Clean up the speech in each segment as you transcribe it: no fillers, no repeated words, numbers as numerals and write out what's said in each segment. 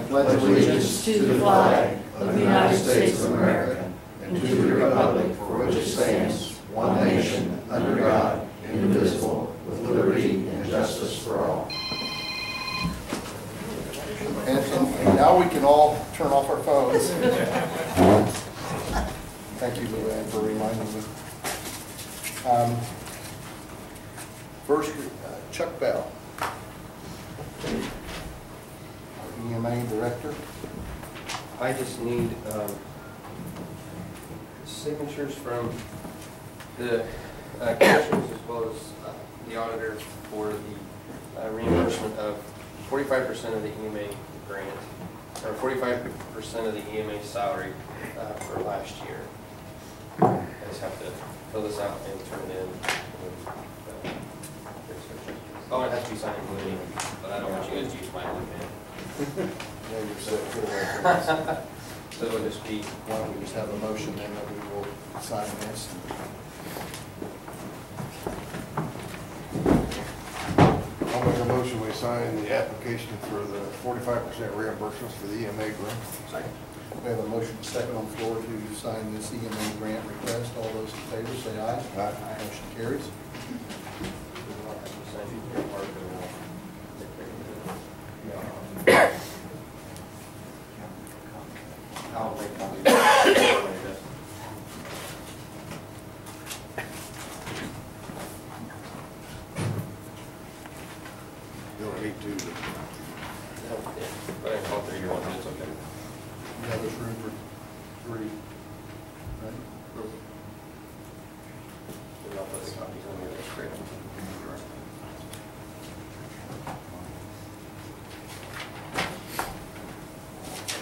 pledge allegiance to the flag of the United States of America and to the republic for which it stands, one nation, under God, indivisible, with liberty and justice for all. And now we can all turn off our phones. Thank you, Luann, for reminding me. First, Chuck Bell, our EMA Director. I just need signatures from the commissioners as well as the auditor for the reimbursement of 45% of the EMA grant, or 45% of the EMA salary for last year. I just have to fill this out and turn it in. Oh, it has to be signed in blue ink, but I don't want you guys to use my blue pen. Yeah, you're set. Get away from us. So it'll just be, Why don't we just have a motion and then we will sign this. I'll make a motion, we sign the application for the 45% reimbursements for the EMA grant. second. We have a motion second on the floor to sign this EMA grant request. All those in favor say aye. Aye. Motion carries. I'll make copies. You don't need to. But I can call 3 year old, it's okay. You have this room for 3, right? I'll put the copies on the other screen.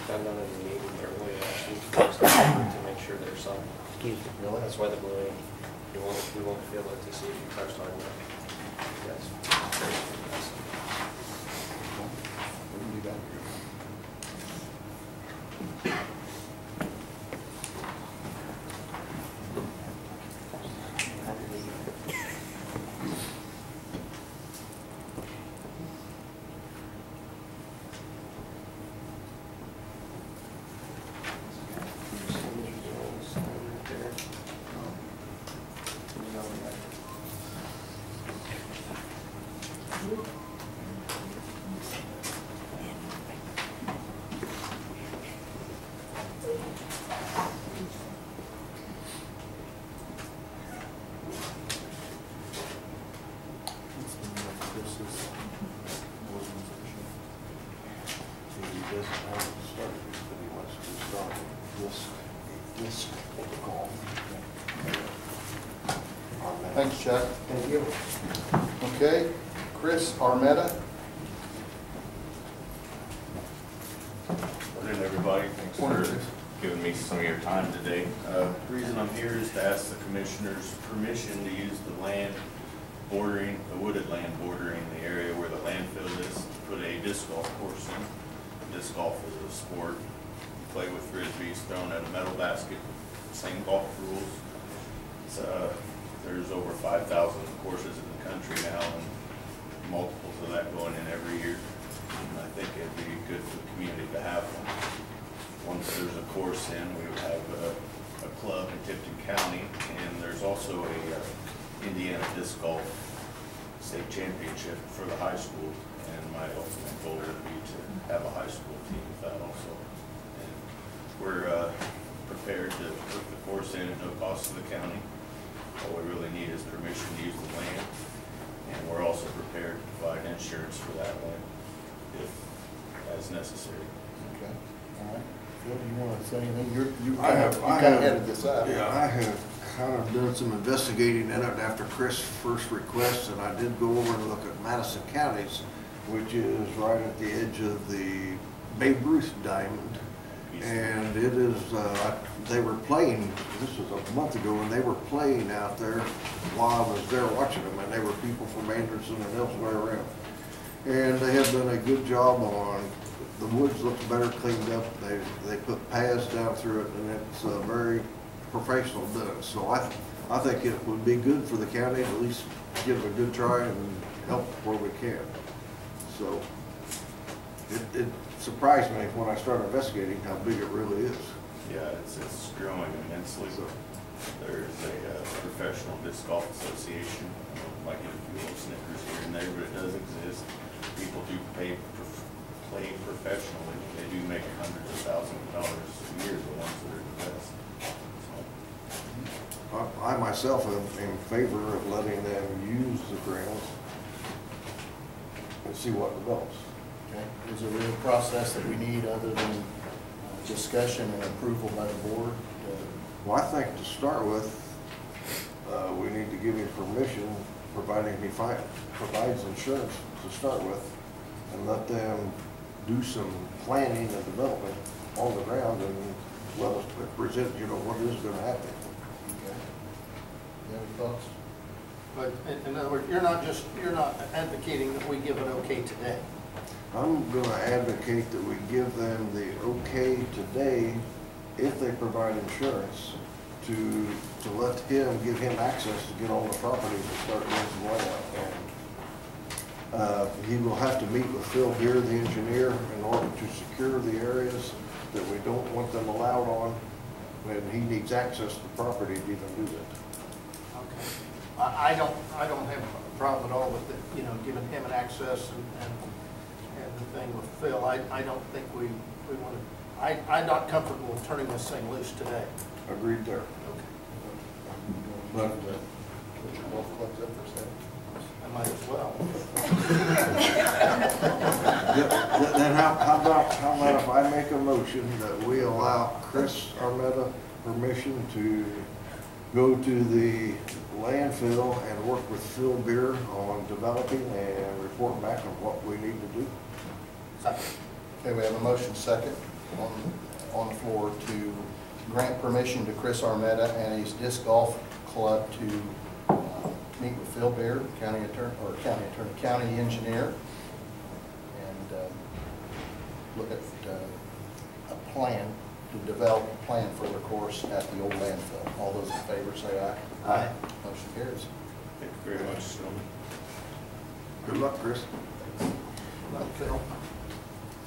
I'm not in the meeting, everybody actually to make sure there's some. Really? That's why the blue ink, we won't feel it to see if you touched on it. Yes. We can do that. Thanks, Chuck. Thank you. Okay, Chris Armetta. Morning, everybody. Thanks Morning, for Chris. giving me some of your time today. The reason I'm here is to ask the commissioners permission to use the land bordering, the wooded land bordering the area where the landfill is, to put a disc golf course in. Disc golf is a sport. You play with frisbees thrown at a metal basket, same golf rules. It's, there's over 5,000 courses in the country now, and multiples of that going in every year. And I think it'd be good for the community to have one. Once there's a course in, we would have a club in Tipton County, and there's also a Indiana Disc Golf State Championship for the high school. And my ultimate goal would be to have a high school team with that also. And we're prepared to put the course in at no cost to the county. All we really need is permission to use the land, and we're also prepared to provide insurance for that land if as necessary. Okay, all right. Phil, do you want to say anything? You I have headed this up. Yeah, I have kind of done some investigating in it after Chris' first request, and I did go over and look at Madison County's, which is right at the edge of the Babe Ruth Diamond. And it is, they were playing, this was a month ago, and they were playing out there while I was there watching them, and they were people from Anderson and elsewhere around. And they have done a good job on, the woods looks better cleaned up, they put paths down through it, and it's very professional done. So I think it would be good for the county to at least give it a good try and help where we can. So It surprised me when I started investigating how big it really is. Yeah, it's growing immensely. There's a professional disc golf association, might get a few little snickers here and there, but it does exist. People do play professionally. They do make hundreds of thousands of dollars a year, the ones that are the best. So, I myself am in favor of letting them use the grounds and see what develops. Okay, is there a real process that we need other than discussion and approval by the board? Well, I think to start with, we need to give him permission, providing he provides insurance to start with, and let them do some planning and development on the ground and let us present, what is going to happen. Okay. You have any thoughts? But in other words, you're not advocating that we give it okay today. I'm going to advocate that we give them the okay today if they provide insurance to give him access to get on the property and start doing some layout. He will have to meet with Phil Beer, the engineer, in order to secure the areas that we don't want them allowed on, and he needs access to the property to even do that. Okay. I don't have a problem at all with it, giving him an access and the thing with Phil. I don't think we want to, I'm not comfortable with turning this thing loose today. Agreed there. Okay. But Put your golf clubs up for sale. I might as well. then how about if I make a motion that we allow Chris Armetta permission to go to the landfill and work with Phil Beer on developing and report back on what we need to do? Okay, we have a motion second on the floor to grant permission to Chris Armetta and his disc golf club to meet with Phil Beer, county engineer, and look at a plan to develop a plan for the course at the old landfill. All those in favor say aye. Aye. Motion carries. thank you very much, gentlemen. Good luck, Chris. Phil.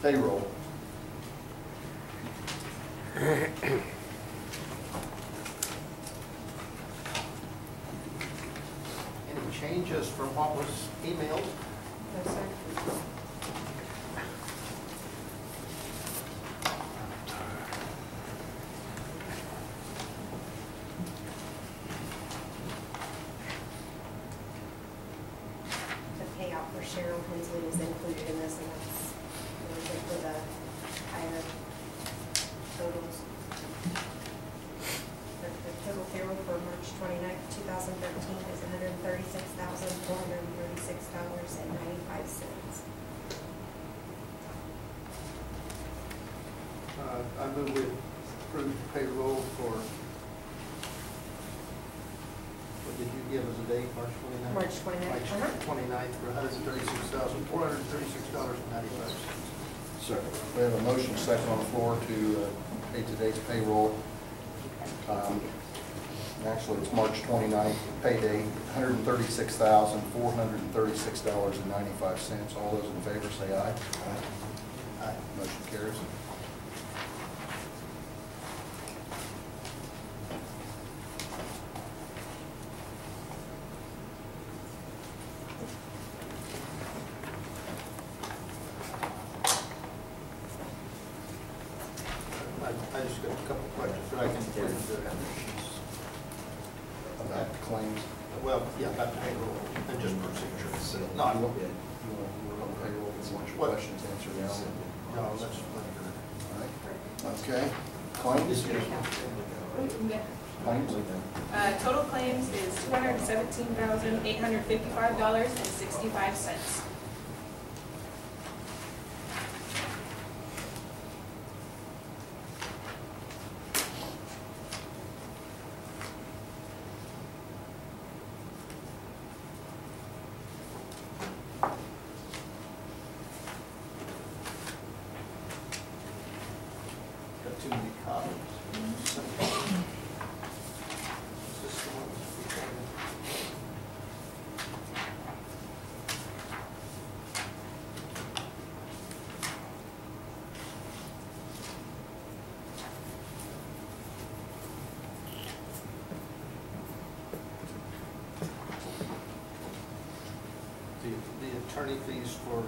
Payroll. Any changes from what was emailed? No, sir. The payout for Cheryl Hensley is included in this, and that's for the higher totals. The total payroll for March 29th, 2013 is $136,436.95. I move we approve payroll for, what did you give as a date, March 29th? March 29th. March 29th for $136,436.95. Second. We have a motion second on the floor to pay today's payroll. Actually, it's March 29th, payday, $136,436.95. All those in favor say aye. Aye. Motion carries. I just got a couple of questions, but I can get into it. About claims. Well, yeah, about payroll and just procedure. No, You want to work on payroll, if you want your What? questions answered now. no, that's fine. All right. Okay. Claims? Claims? Total claims is $217,855.65. Got too many copies. Is this the one? attorney fees for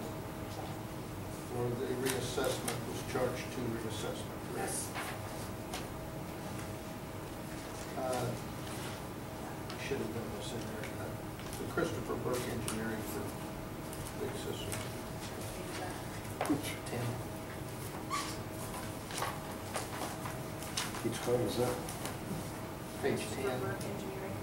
the reassessment was charged to reassessment. correct? Yes. Should have done this in there. The Christopher Burke Engineering for the assessor. Which 10. claim is that? Page 10. Work engineering.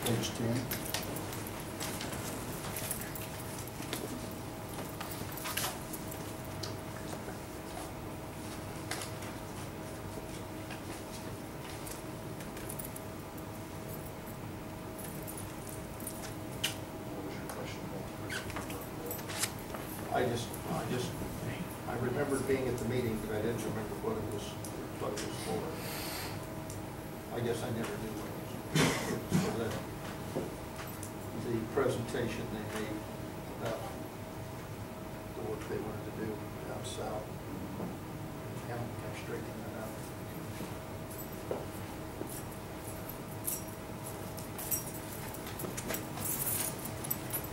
Page 10. I remembered being at the meeting, but I didn't remember what it was for. I guess I never knew what it was for. The presentation they made about the work they wanted to do down south. Kind of straighten that out.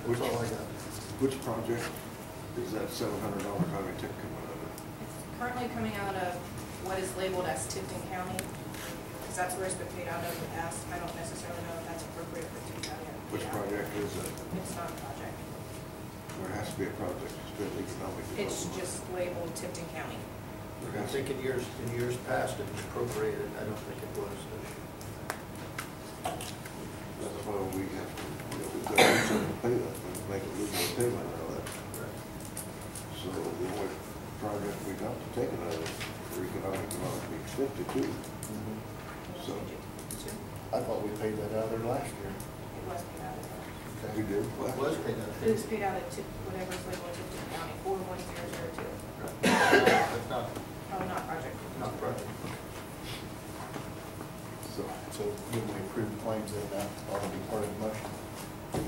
That's all I got. Which project is that $700 highway tech coming out of? Currently coming out of what is labeled as Tipton County, because that's where it's been paid out of in the past. I don't necessarily know if that's appropriate for Tipton County. Which project is that? It's not a project. There has to be a project, it's been economic development. It's just labeled Tipton County. I think in years past it was appropriated. I don't think it was this year. That's why we have to, we've got to do something to pay that, and make a little more payment out of that. So the only project we got to take it out of for economic development we expected to. So, I thought we paid that out of there last year. It was paid out of there. we did. It was paid out. It was paid out of whatever's labeled Tipton County, 41002. It's not, Oh, not project. not project. So when we approve claims, then that ought to be part of the motion,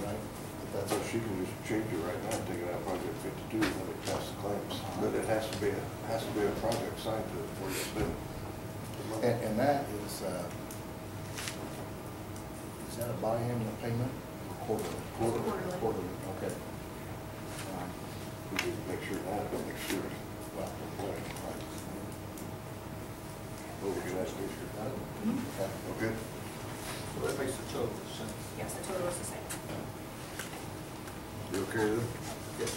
right? If that's So she can just change it right now and take it out of project 52 and let it pass the claims. But it has to be a project signed to it before you spend the money. And that is that a biannual payment or quarterly? Quarterly. Quarterly, okay. We need to make sure that, next year. Well, right. Oh, we can ask this year. Okay. Okay. So that makes the total the same. Yes, the total is the same. You okay then? Yes.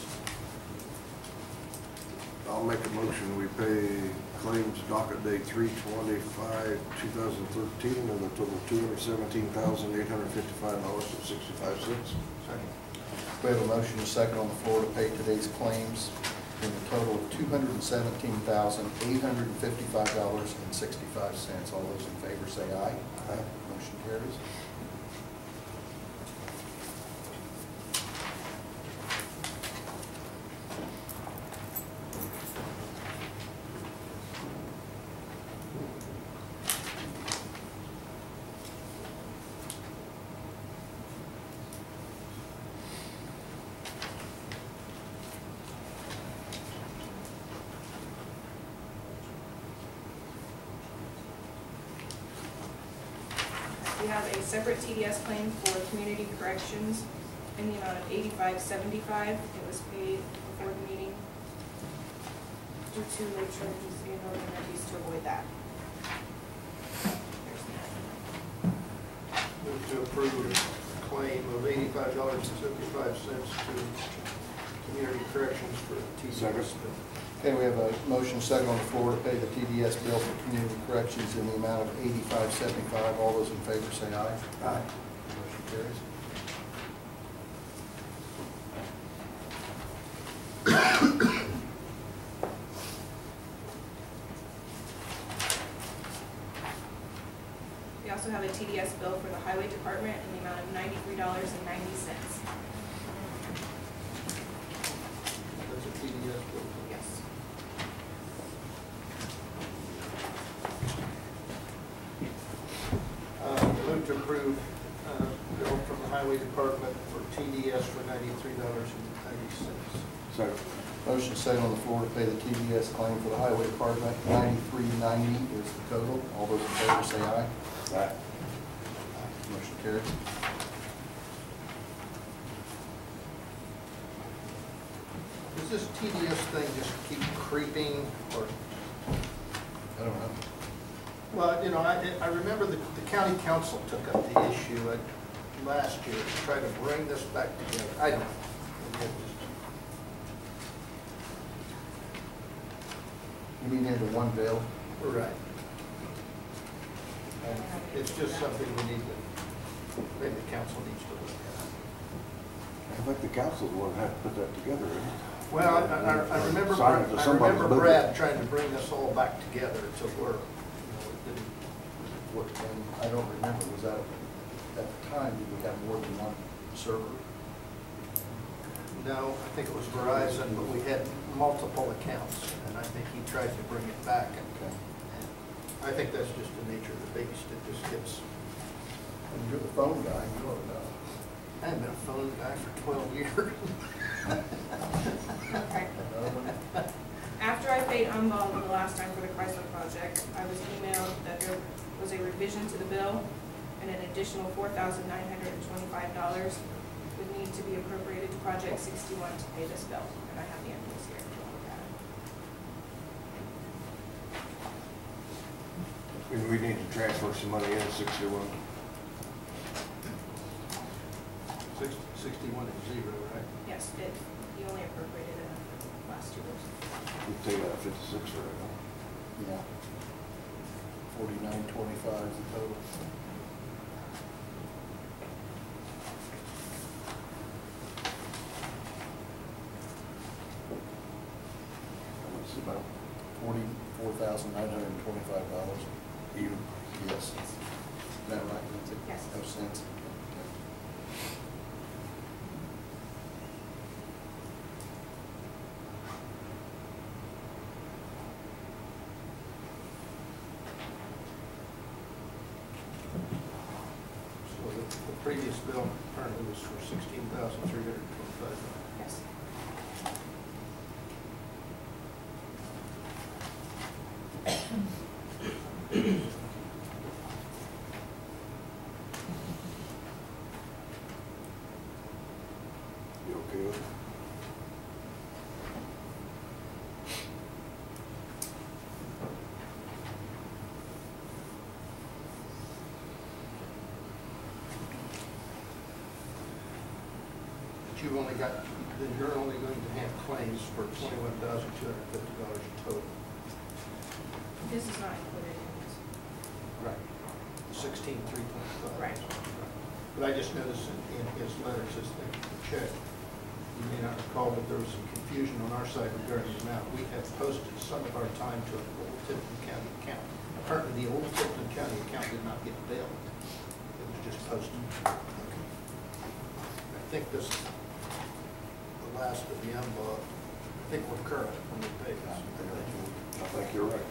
I'll make a motion, we pay claims docket date 3/25/2013 and a total $217,855.65. Second. We have a motion and a second on the floor to pay today's claims in the total of $217,855.65. All those in favor say aye. Aye. Motion carries. We have a separate TDS claim for community corrections in the amount of $85.75. It was paid before the meeting due to late charges and other remedies to avoid that. Move to approve a claim of $85.75 to community corrections for TDS. Second. Okay, we have a motion second on the floor to pay the TDS bill for community corrections in the amount of $85.75. All those in favor say aye. Aye. Motion carries. We also have a TDS bill for the highway department in the amount of $93.90. That's a TDS bill. Yes. Move to approve bill from the highway department for TDS for $93.90. So, Motion second on the floor to pay the TDS claim for the highway department, $93.90 is the total. All those in favor say aye. aye. Motion carried. Does this TDS thing just keep creeping, or? I don't know. Well, you know, I remember the county council took up the issue last year to try to bring this back together. I don't know. You mean into one bill? Right. And it's just something we need to, maybe the council needs to look at. I think the council's the one that had to put that together, isn't it? Well, I remember, Sign it to somebody's budget. Brad trying to bring this all back together to work. You know, it didn't. What, and I don't remember, was that, at the time, did we have more than one server? No, I think it was Verizon, but we had multiple accounts, and I think he tried to bring it back. Okay. And I think that's just the nature of the beast. It just gets, And you're the phone guy, you know that. I haven't been a phone guy for 12 years. Okay. After I paid Umball the last time for the Chrysler project, I was emailed that there was a revision to the bill and an additional $4,925 would need to be appropriated to Project 61 to pay this bill, and I have the invoice here if you want to look at it. And we need to transfer some money in 61. 61 is zero, right? Yes, you only appropriated it last 2 years. We take out 56 right now. Yeah. 49.25 is the total. What's about $44,925. even? Yes. Is that right? Yes. No sense. So the previous bill apparently was for $16,325. Yes. You okay with it? But you've only got, then you're only going to have claims for $21,250 total. This is not included in this. Right. 16,325. Right. But I just noticed in his letter, it says thank you for the check. You may not recall, but there was some confusion on our side regarding the amount. We have posted some of our time to an old Tipton County account. Apparently, the old Tipton County account did not get billed. It was just posted. I think this, the last of the envelope, I think we're current when we pay this. I think you're right.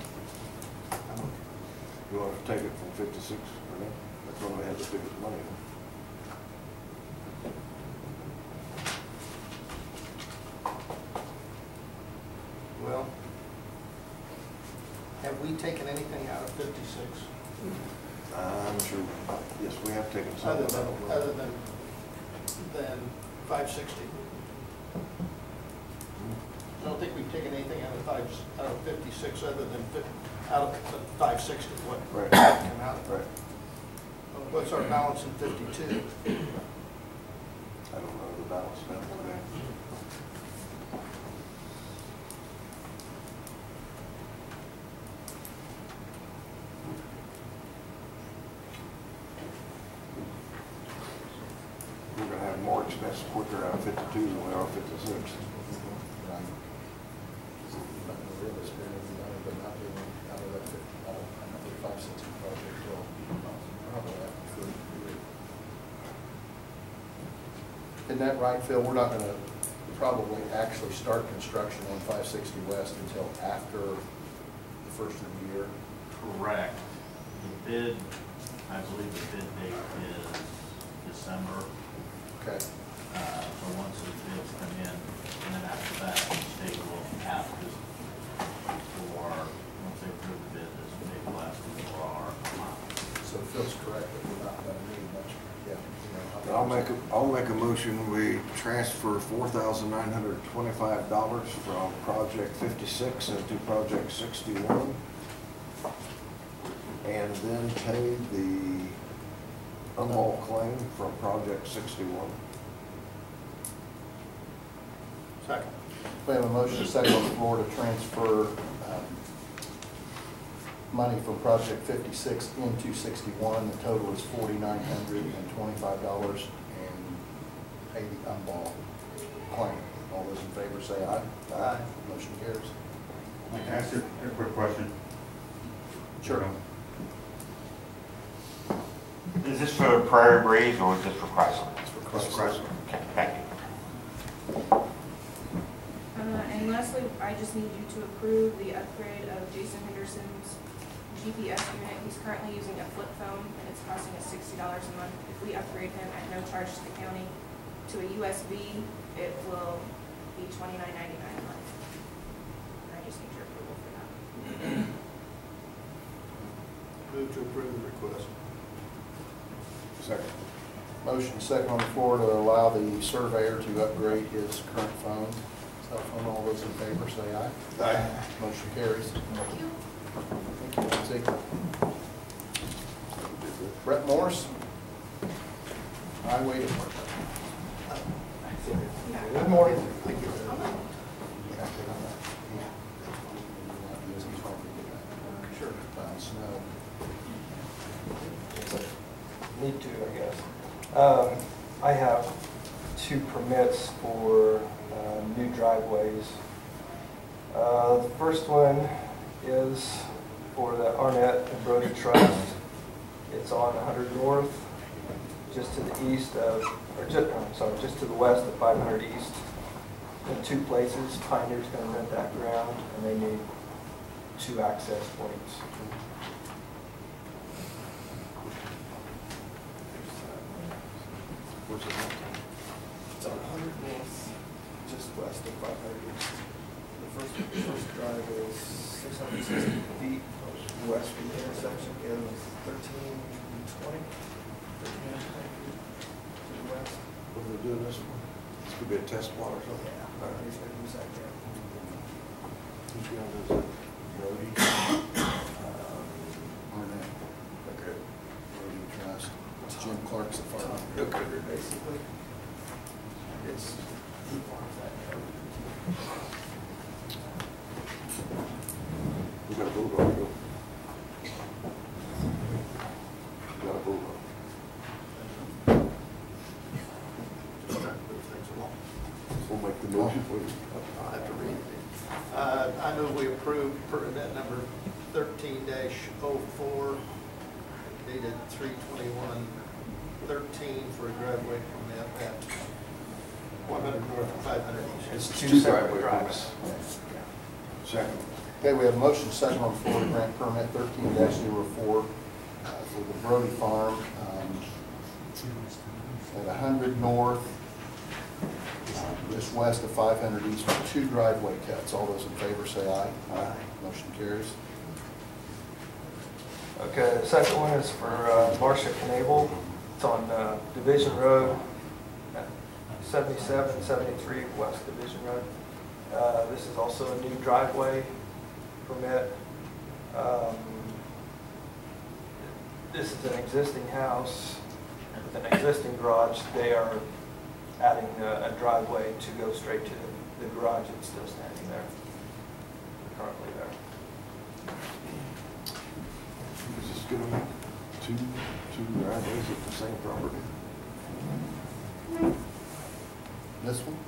I'm okay. You want to take it from 56 or no? That's when we had the biggest money. Well, have we taken anything out of 56? I'm sure, yes, we have taken some. Other than 560? I don't think we've taken anything out of 56 other than out of 560, what Right. come out of. Right. What's our balance in 52? I don't know the balance now today. We're gonna have more expense quicker out of 52 than we are 56. Right. Not gonna really spend any money, but not doing out of that 560 project, well, probably that could do it. Isn't that right, Phil? We're not gonna probably actually start construction on 560 West until after the first of the year. Correct. The bid, I believe the bid date is December. Okay. So once those bids come in, and then after that, the state will have to, once they approve the bid, this bid will ask for our amount. So Phil's correct, that we're not gonna need much, yeah. I'll make a motion, we transfer $4,925 from project 56 into project 61. And then pay the unhauled claim from project 61. Second. We have a motion second on the floor to transfer money from project 56 into 61. The total is $4,925 and pay the unhauled claim. All those in favor say aye. Aye. Motion carries. Can I ask you a quick question? Sure. Is this for Prairie Breeze or is this for Chrysler? It's for Chrysler. Okay, thank you. And lastly, I just need you to approve the upgrade of Jason Henderson's GPS unit. He's currently using a flip phone and it's costing us $60 a month. If we upgrade him at no charge to the county to a USB, it will be $29.99 a month. And I just need your approval for that. Move to approve the request. Second. Motion second on the floor to allow the surveyor to upgrade his current phone. Cell phone. All those in favor say aye. Aye. Motion carries. Thank you. Thank you, Nancy. Brett Morris, Highway Department. Good morning. Thank you. Sure. Snow. Need to, I guess. I have 2 permits for new driveways. The first one is for the Arnett and Brody Trust. It's on 100 North, just to the east of, just to the west of 500 East. In 2 places, Pioneer's going to rent that ground, and they need 2 access points. What's it? It's on 100 North, just west of 500 East. The first drive is 660 feet west from the intersection, the other one's 1320 feet to the west. What are they doing this one? This could be a test plot or something. He's going to use that there. Who's going to do it? Brody? Arnett. Okay. Brody Trust. It's Jim Clark's the farm. Okay, basically. It's, he farms that area. We got a bulldog. We got a bulldog. Just trying to move things along. We'll make the motion for you. I'll have to read it. I move we approve permit number 13-04 dated 3/21/13 for a driveway permit at 100 North and 500 East. It's Two two separate driveway drives. Second. Okay, we have a motion second on the floor to grant permit 13-04 for the Brody Farm at 100 North, just west of 500 East, with 2 driveway cuts. All those in favor say aye. Aye. Motion carries. Okay, the second one is for Marcia Knable. It's on Division Road, 7773 West Division Road. This is also a new driveway permit. This is an existing house with an existing garage. They are adding a driveway to go straight to the garage that's still standing there, currently there. Is this gonna make two driveways at the same property? This one?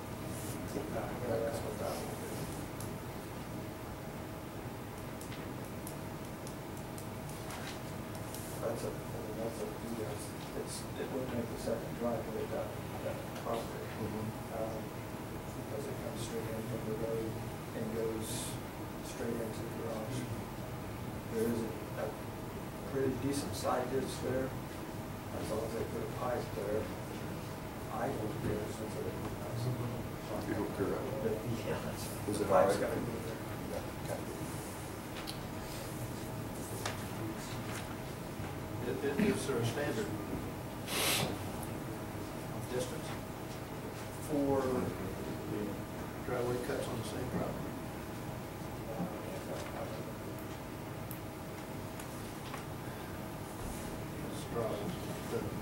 That's what that one is. It would make the second driveway that property. Because it comes straight in from the road and goes straight into the garage. There is a pretty decent side ditch there, as long as they put a pipe there. I I don't care since I. You don't care. Yeah. Is it all Pipe's right? gotta be there. Is there a standard distance for driveway cuts on the same property?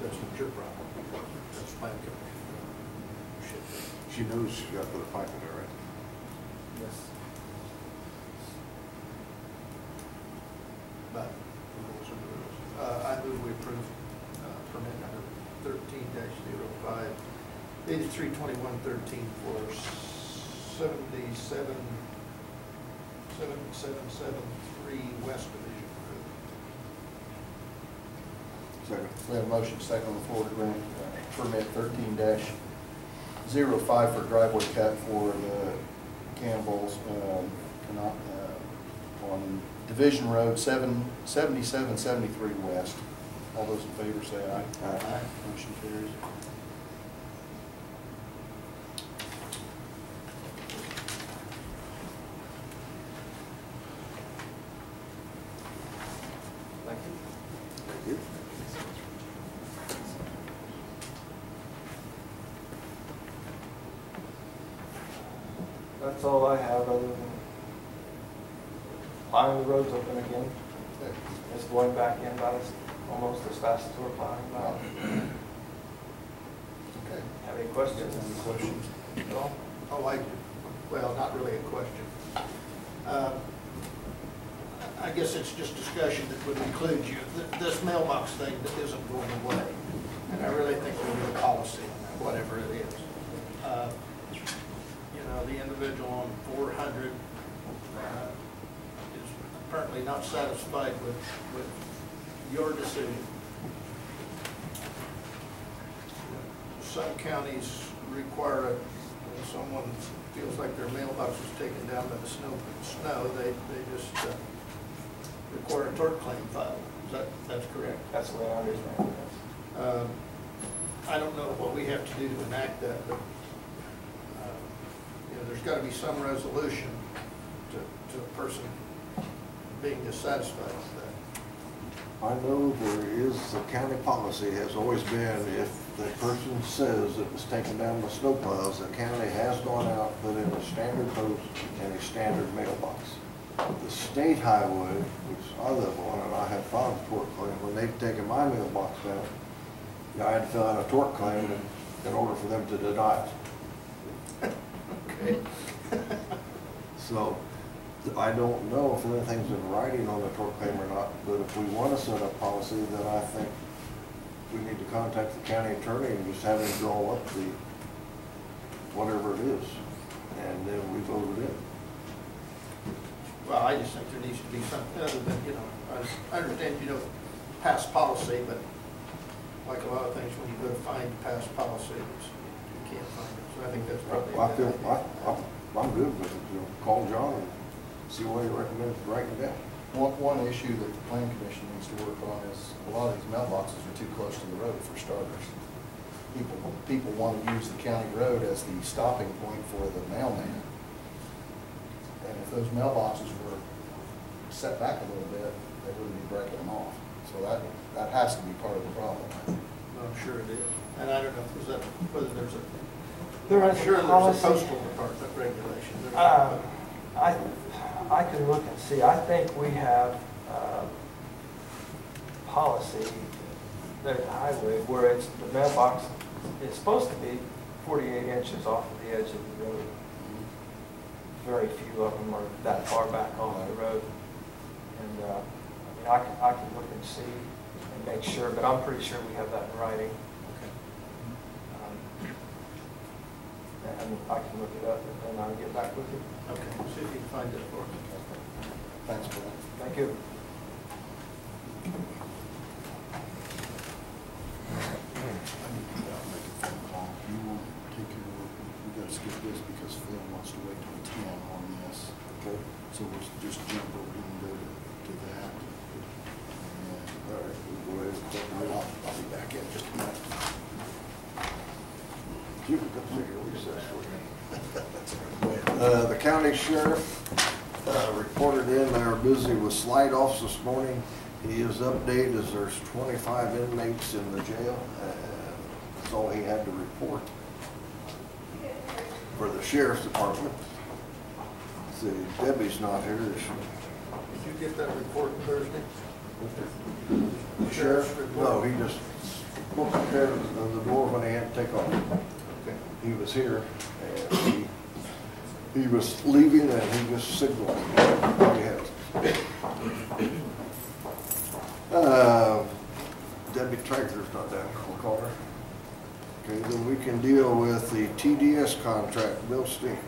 That's not your problem. That's plan commission. She knows she's got to put a pipe in there, right? Yes. But, I move we approve, permit number 13-05, 832113 for 7773 West Division Road. Second. We have a motion second on the floor to grant permit 13-05 for driveway cut for the Campbells on Division Road 7773 West. All those in favor say aye. Aye. Motion carries. Thank you. Thank you. That's all I have other than plowing the roads open again. It's going back in about almost as fast as we're plowing now. Okay. Have any questions? Any questions? Oh, well, not really a question. I guess it's just discussion that would include you. This mailbox thing that isn't going away, and I really think we need a policy on that, whatever it is. You know, the individual on 400 is apparently not satisfied with your decision. Some counties require it when someone feels like their mailbox is taken down by the snow, they just require a tort claim filed. That's correct? That's the way I understand it. I don't know what we have to do to enact that, but you know, there's got to be some resolution to a person being dissatisfied with that. I know there is, the county policy has always been, if the person says it was taken down by snowplows, the county has gone out, put in a standard post and a standard mailbox. The state highway, which I live on, and I have filed a tort claim, when they've taken my mailbox down, I had to fill out a tort claim in order for them to deny it. Okay. So, I don't know if anything's in writing on the tort claim or not, but if we want to set up policy, then I think we need to contact the county attorney and just have him draw up the, whatever it is, and then we vote it in. Well, I just think there needs to be something other than, you know, I understand you don't pass policy, but like a lot of things, when you go to find pass policy, you can't find it. So I think that's probably a good idea. I'm good with it, you know, call John and see what he recommends writing down. One issue that the plan commission needs to work on is a lot of these mailboxes are too close to the road for starters. People want to use the county road as the stopping point for the mailman. And if those mailboxes were set back a little bit, they wouldn't be breaking them off. So that has to be part of the problem. Well, I'm sure it is. And I don't know whether there's a, There I'm is sure a there's a policy. postal department regulation. I can look and see. I think we have policy there at the highway where it's, the mailbox is supposed to be 48 inches off of the edge of the road. Very few of them are that far back off the road. And I mean, I can look and see and make sure, but I'm pretty sure we have that in writing. And I can look it up and then I'll get back with you. Okay, see if you can find it for us. Thanks for that. Thank you. You want to take care of, we got to skip this because Phil wants to wait till 10 on this. Okay. So we'll just jump over and go to that. And, All right, we'll go ahead and talk about it. I'll be back in just a minute. You can come take a recess with me. The county sheriff reported in, they are busy with slide offs this morning. His update is there's 25 inmates in the jail. That's all he had to report for the sheriff's department. See, Debbie's not here, is she? Did you get that report Thursday? The sheriff? No, he just opened the door when he had to take off. Okay. He was here, and he was leaving, and he just signaled. Debbie Trager's not down, we'll call her. Okay, then we can deal with the TDS contract. Bill Steen,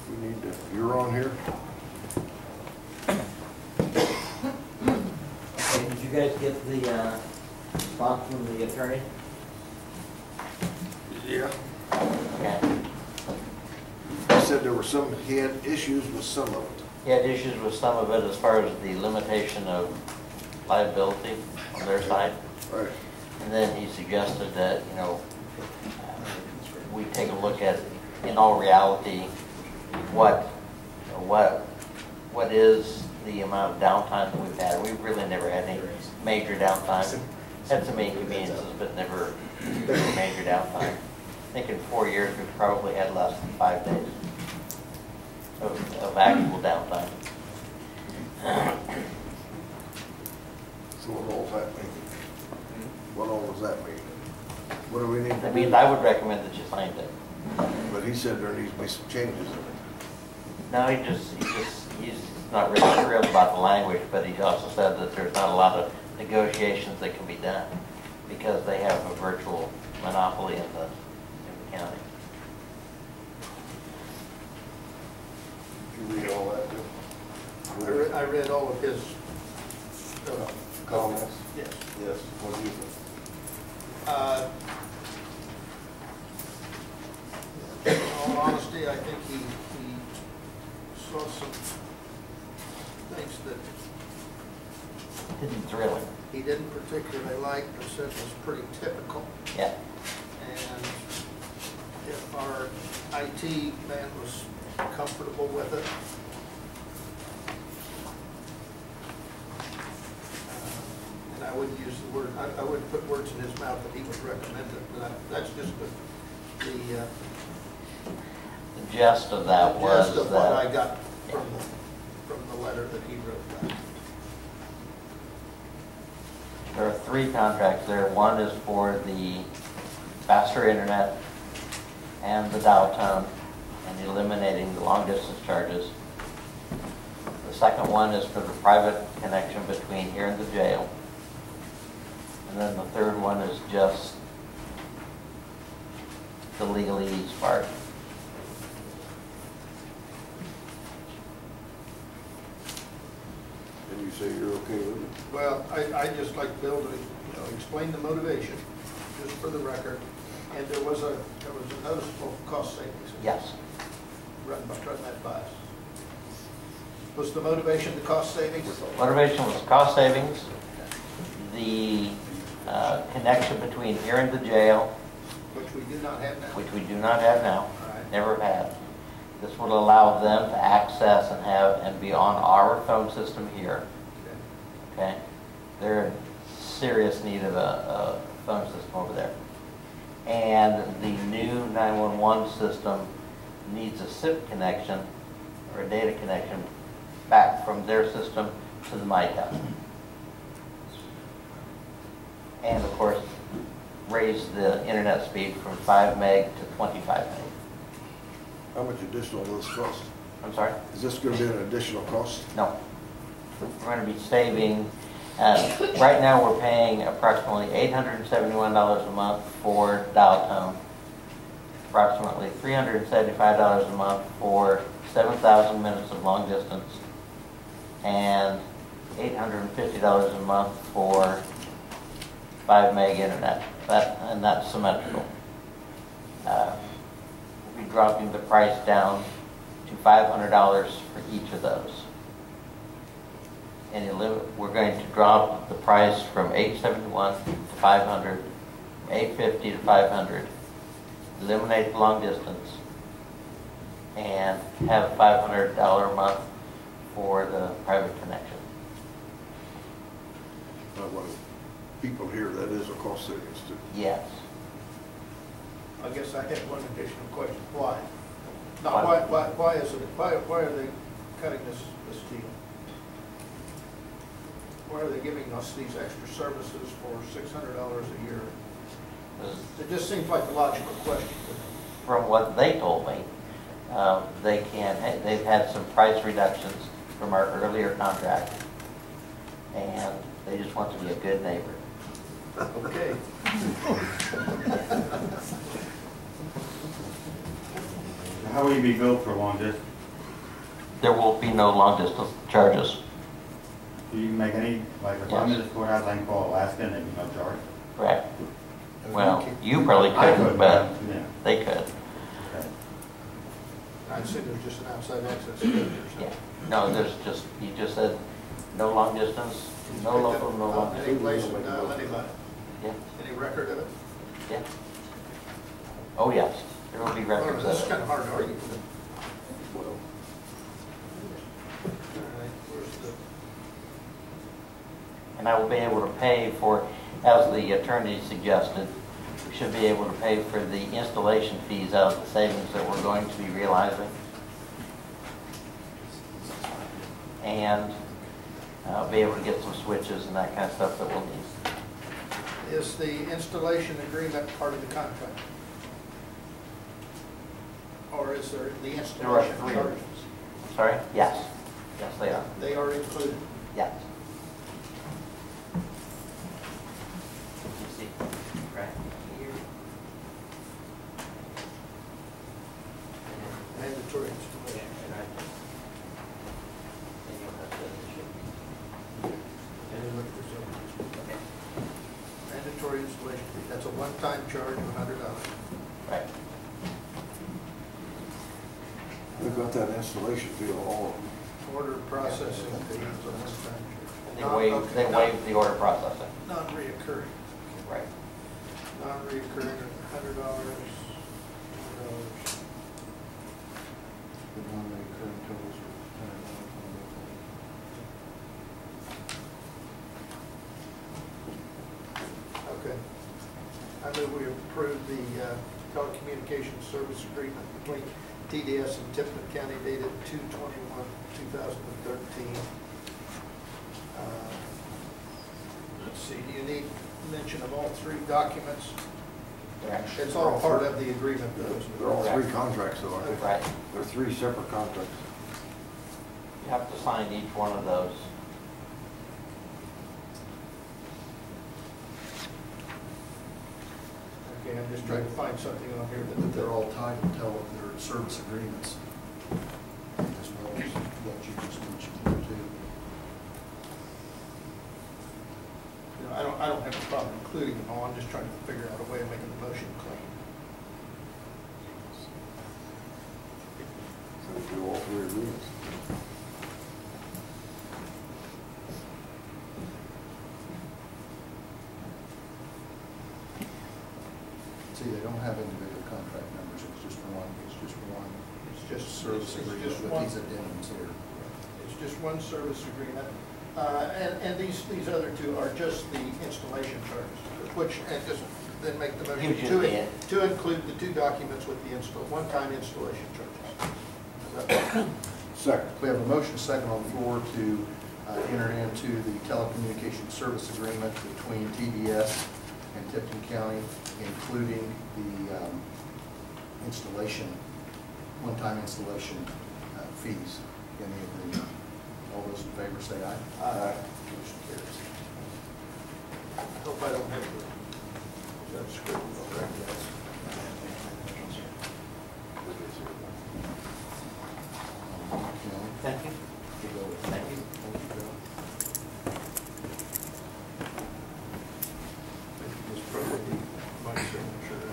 we need to, you're on here? Okay, did you guys get the response from the attorney? Yeah. Okay. He said there were some, he had issues with some of it. He had issues with some of it as far as the limitation of liability on their side. Right. And then he suggested that, you know, we take a look at, in all reality, what is the amount of downtime that we've had. We've really never had any major downtime. Had some inconveniences, but never major downtime. I think in 4 years, we've probably had less than 5 days of actual downtime. So what all does that mean? What all does that mean? What do we need to do? I mean, I would recommend that you signed it. But he said there needs to be some changes in it. No, he's not really thrilled about the language, but he also said that there's not a lot of negotiations that can be done because they have a virtual monopoly in the county. Did you read all that too? I read all of his Comments? Yes. Yes. What do you think? In all honesty, I think he saw some things that Didn't thrill him. he didn't particularly like, but said was pretty typical. Yeah. And if our IT man was comfortable with it, and I wouldn't use the word, I wouldn't put words in his mouth that he would recommend it, but that's just the gist of that was gist of what I that got from the letter that he wrote back. there are 3 contracts there. One is for the faster internet and the dial tone and eliminating the long distance charges. The second one is for the private connection between here and the jail. And then the third one is just the legalese part. And you say you're okay with it? Well, I just like Bill to, explain the motivation, just for the record. And there was a noticeable cost savings. Yes. Run that by us. Was the motivation the cost savings? Motivation was cost savings, the connection between here and the jail, Which we do not have now. which we do not have now, All right. never had. This would allow them to access and be on our phone system here. Okay, they're in serious need of a phone system over there. And the new 911 system needs a SIP connection or a data connection back from their system to the MyTel. And of course, raise the internet speed from 5 meg to 25 meg. How much additional will this cost? I'm sorry? Is this going to be an additional cost? No. We're going to be saving, right now we're paying approximately $871 a month for dial tone, approximately $375 a month for 7,000 minutes of long distance, and $850 a month for 5 meg internet, and that's symmetrical. We'll be dropping the price down to $500 for each of those. And we're going to drop the price from $871 to $500, $850 to $500, eliminate the long distance, and have $500 a month for the private connection. What people hear, that is a cost savings too. Yes. I guess I have one additional question. Why? Not why is it, why are they cutting this deal? Why are they giving us these extra services for $600 a year? It just seems like a logical question to me. From what they told me, they've had some price reductions from our earlier contract, and they just want to be a good neighbor. Okay. How will you be billed for long distance? There will be no long distance charges. Do you make any, like if I'm in the courthouse, I can call Alaska and there'd be no charge? Correct. Well, you probably I couldn't, could, but yeah. they could. Okay. I'd say there's just an outside access to it or Yeah. something. No, there's just, you just said no long distance, no local, no long Any distance. place with anybody? Yeah, Any record of it? yeah. Oh, yes, there will be records This is of kind it. of hard to argue with. All right, where's the, And I will be able to pay for, as the attorney suggested, we should be able to pay for the installation fees out of the savings that we're going to be realizing. And be able to get some switches and that kind of stuff that we'll need. is the installation agreement part of the contract? Or is there the installation three. charges? Sorry? Yes. Yes, they are. They are included. Yes. You see, right here. Mandatory installation. And you look at this over. Mandatory installation fee, that's a one-time charge of $100. Right. We've got that installation fee on all of them. Order processing fee is a one-time They charge. they waive the order processing. Non-reoccurring. Right. Non-reoccurring, $100. The non-recurring totals are Okay. I move we approve the telecommunications service agreement between TDS and Tipton County dated 2/21/2013. Let's see, do you need mention of all three documents? It's all part of the agreement, though. They're all three contracts though, aren't they? Right. They're three separate contracts. You have to sign each one of those. Okay, I'm just trying to find something on here But that they're all tied until their service agreements, as well as what you just mentioned there too. you know, I don't have a problem including them all. I'm just trying to figure out a way of making the motion clean. So we do all three agreements. See, they don't have individual contract numbers, it's just one It's just service agreement just with one. these addendums here. It's just one service agreement. And these other two are just the installation charges, which, and just then make the motion Usually, to include the two documents with the one-time installation charges. Is that- Second. We have a motion second on the floor to enter into the telecommunications service agreement between TDS and Tipton County, including the installation, one-time installation fees in the agreement. All those in favor say aye. Aye. Motion carries. I hope I don't have to, is that scribbled correctly? Thank you. Thank you. This probably my signature.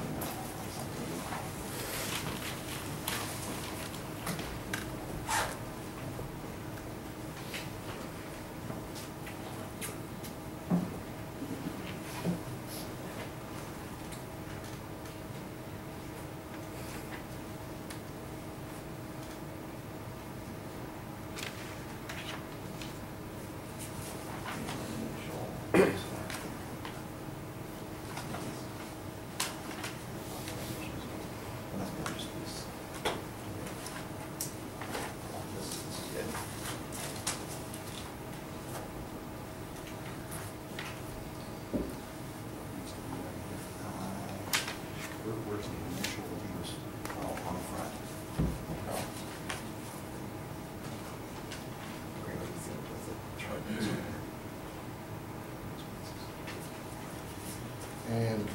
And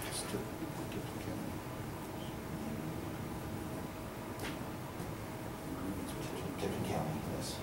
it's Tipton County. Tipton County, yes.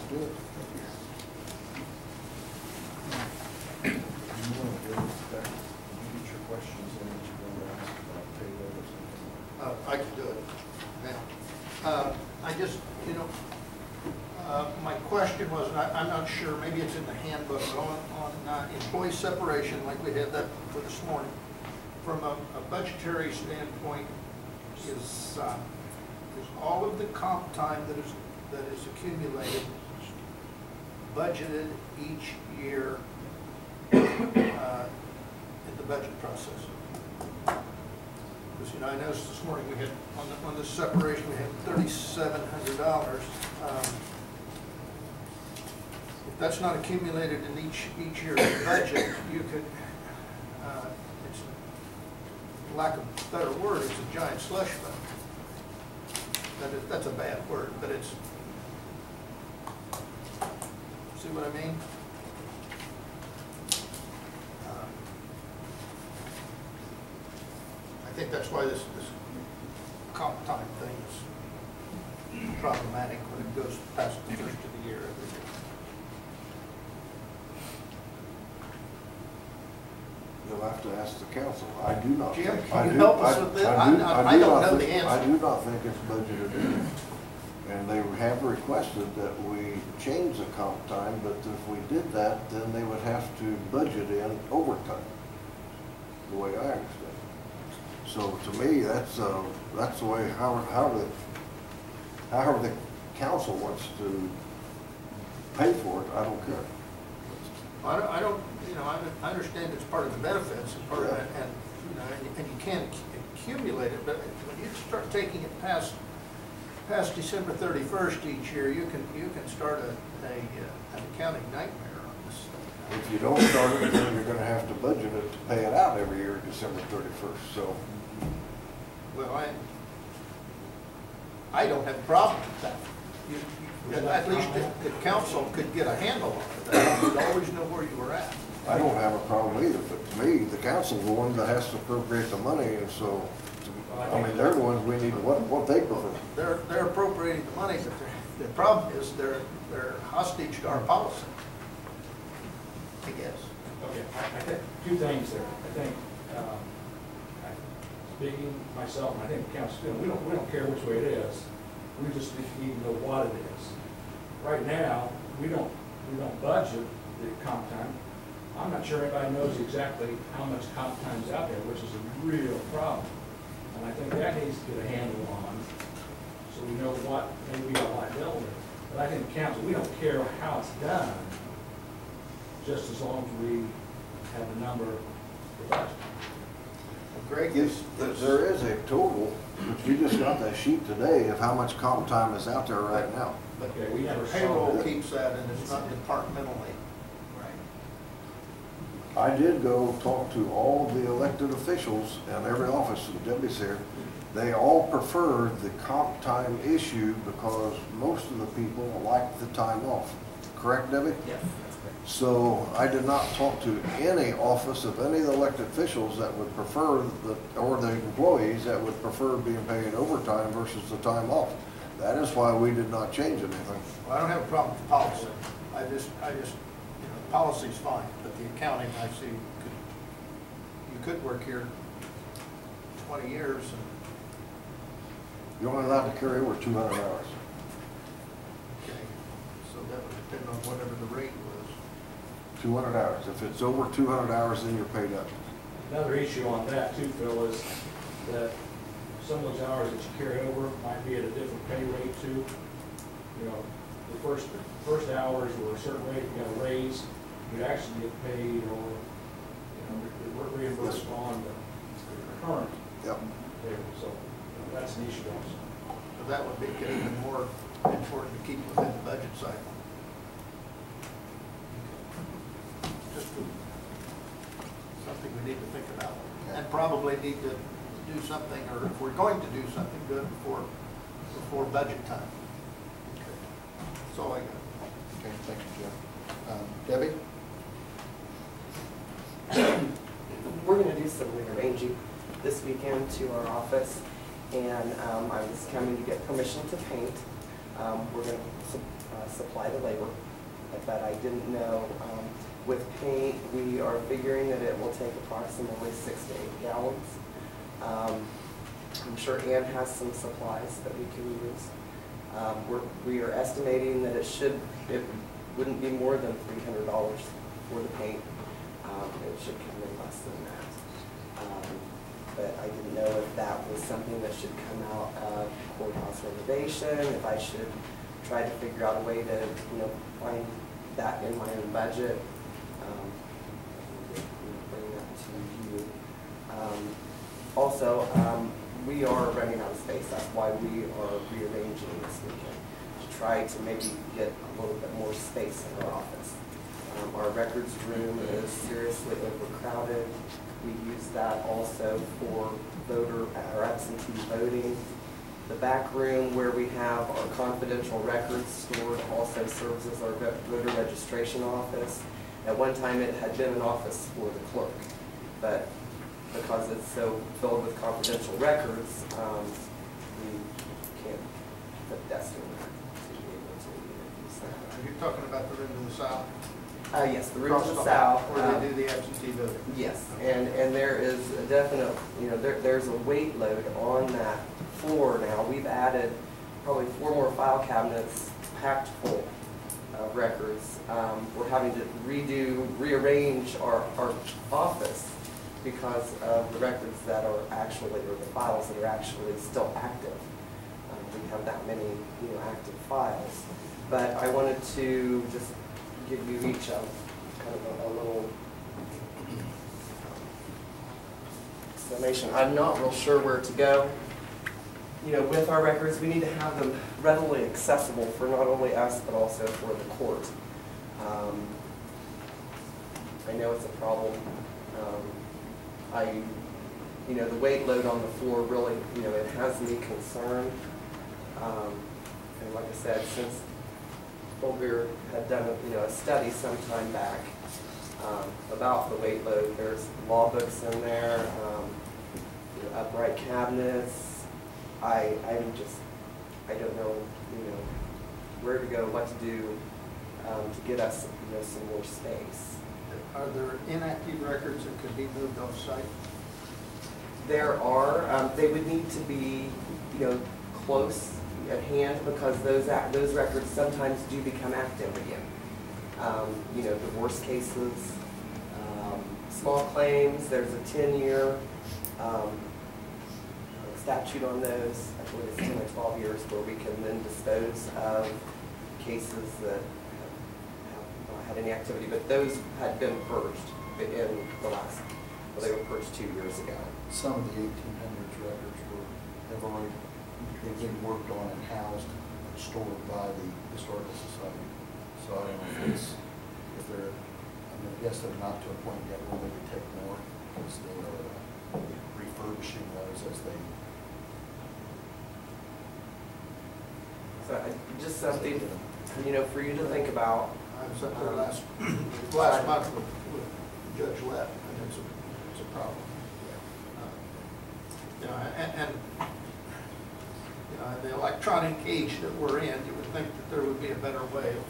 Do it. You want to go back, you get your questions in that you're going to ask about payroll or something? I can do it now. I just, my question was, and I'm not sure, maybe it's in the handbook, but on employee separation, like we had that for this morning, from a budgetary standpoint, is all of the comp time that is accumulated budgeted each year in the budget process? Because, I noticed this morning we had, on the separation, we had $3,700. If that's not accumulated in each year's budget, you could, it's, lack of a better word, it's a giant slush fund. That's a bad word, but it's, see what I mean? I think that's why this comp time thing is problematic when it goes past the first of the year every year. You'll have to ask the council. I do not. Jim, think- can you I do- help us with this? I do don't not know the think- answer. I do not think it's budgeted in. And they have requested that we change the comp time, but if we did that, then they would have to budget in overtime, the way I understand it. So to me, that's the way, however the council wants to pay for it, I don't care. I don't, I understand it's part of the benefits and part of it, and you can't accumulate it, but when you start taking it past December 31st each year, you can start an accounting nightmare on this thing. If you don't start it, then you're gonna have to budget it to pay it out every year, December 31st, so. Well, I don't have a problem with that. At least the council could get a handle on it. That you'd always know where you were at. I don't have a problem either, but to me, the council's the one that has to appropriate the money, and so, they're the ones we need, what they prefer. They're appropriating the money, but the problem is they're hostage to our policy, I guess. Okay, I think two things there. I think, speaking myself, and I think the council, we don't care which way it is. We just need to know what it is. Right now, we don't budget the comp time. I'm not sure anybody knows exactly how much comp time is out there, which is a real problem. And I think that needs to get a handle on, so we know what maybe we got liability. But I think the council, we don't care how it's done, just as long as we have a number for budget. Greg, There is a total, but you just got that sheet today of how much comp time is out there right now. but Okay, we never saw payroll that. keeps that, and it's not departmentally. I did go talk to all of the elected officials and every office, and Debbie's here. They all prefer the comp time issue because most of the people like the time off. Correct, Debbie? Yes, that's correct. So I did not talk to any office of any of the elected officials that would prefer, or the employees that would prefer being paid overtime versus the time off. That is why we did not change anything. Well, I don't have a problem with policy. I just, you know, policy's fine, but the accounting, I see, you could work here 20 years and, You're only allowed to carry over 200 hours. okay, so that would depend on whatever the rate was. 200 hours. If it's over 200 hours, then you're paid up. Another issue on that too, Phil, is that some of those hours that you carry over might be at a different pay rate too. You know, the first hours were a certain rate, you got a raise, you'd actually get paid or, you know, reimbursed on the current Yep. pay. So that's an issue also. So that would make it even more important to keep within the budget cycle. Just something we need to think about. And probably need to do something, or if we're going to do something, do it before budget time. Okay. That's all I got. Okay, thank you, Jeff. Debbie? We're going to do some rearranging this weekend to our office, and I was coming to get permission to paint. We're going to supply the labor, but I didn't know. With paint, we are figuring that it will take approximately 6 to 8 gallons. I'm sure Ann has some supplies that we can use. We are estimating that it wouldn't be more than $300 for the paint. It should come in less than that. But I didn't know if that was something that should come out of courthouse renovation, if I should try to figure out a way to, you know, find that in my own budget. Bring that to you. Also, we are running out of space. That's why we are rearranging this weekend, to try to maybe get a little bit more space in our office. Our records room is seriously overcrowded. We use that also for voter or absentee voting. The back room where we have our confidential records stored also serves as our voter registration office. At one time it had been an office for the clerk, but because it's so filled with confidential records, we can't put desks in there to be able to use that. Are you talking about the room to the south? Yes, the room Across to the hall, south. where they do the absentee voting? Yes, and there is a definite, you know, there's a weight load on that floor now. We've added probably 4 more file cabinets packed full of records. We're having to rearrange our office because of the records that are actually, or the files that are actually still active. We have that many, you know, active files. But I wanted to just give you each kind of a little explanation. I'm not real sure where to go. You know, with our records, we need to have them readily accessible for not only us, but also for the court. I know it's a problem. You know, the weight load on the floor really, you know, it has me concerned. And like I said, since Fulvier had done a study some time back about the weight load, there's law books in there, you know, upright cabinets. I don't know, you know, where to go, what to do to get us, you know, some more space. Are there inactive records that could be moved off-site? There are. They would need to be, you know, close at hand because those records sometimes do become active again. You know, divorce cases, small claims. There's a 10-year statute on those. I believe it's 10 or 12 years where we can then dispose of cases that have not had any activity. But those had been purged in the last. Well, they were purged 2 years ago. Some of the 1800s records have already been worked on and housed and stored by the Historical Society. So I don't know if they're, I mean, I guess they're not to a point yet where they would take more, because they are refurbishing those as they. So just something, you know, for you to think about. was up there last month with Judge Lepp, and it's a problem. You know, and you know, in the electronic age that we're in, you would think that there would be a better way of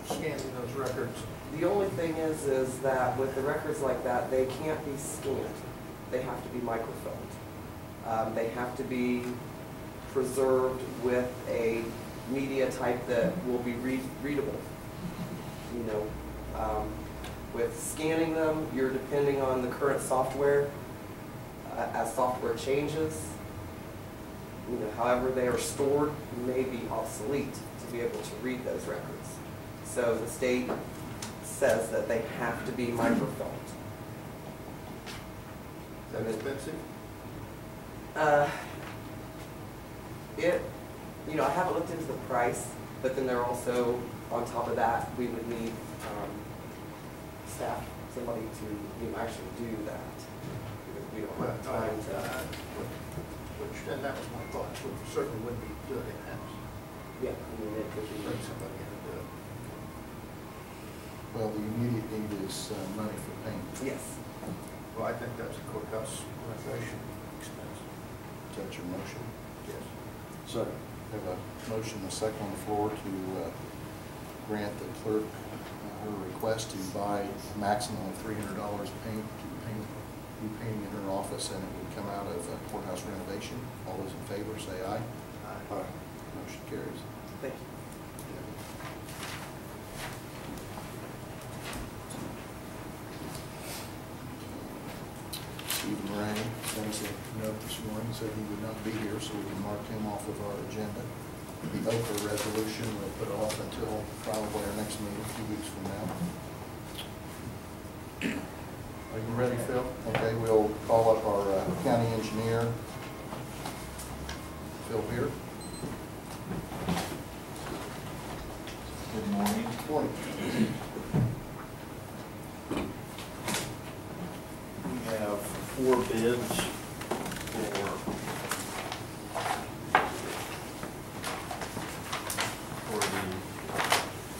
scanning those records. The only thing is that with the records like that, they can't be scanned. They have to be microfilmed. They have to be preserved with a media type that will be readable. You know, with scanning them, you're depending on the current software. As software changes, you know, however they are stored may be obsolete to be able to read those records. So the state says that they have to be microfilmed. Is that expensive? You know, I haven't looked into the price, but then they're also, on top of that, we would need staff, somebody to, you know, actually do that. Because we don't have time to. And that was my thought, we certainly wouldn't be doing it in-house. Yeah, I mean, it could be. Bring somebody in to do it. Well, the immediate need is money for paint. Yes. Well, I think that's a courthouse renovation expense. Is that your motion? Yes. Second. We have a motion and a second on the floor to grant the clerk her request to buy a maximum of $300 paint to do painting in her office, and it would come out of courthouse renovation. All those in favor say aye. Aye. Motion carries. Thank you. Stephen Ray sent us a note this morning, said he would not be here, so we can mark him off of our agenda. The Oprah resolution we'll put off until probably our next meeting, 2 weeks from now. Are you ready, Phil? Okay, we'll call up our county engineer, Phil Beer. Good morning. Morning. We have 4 bids for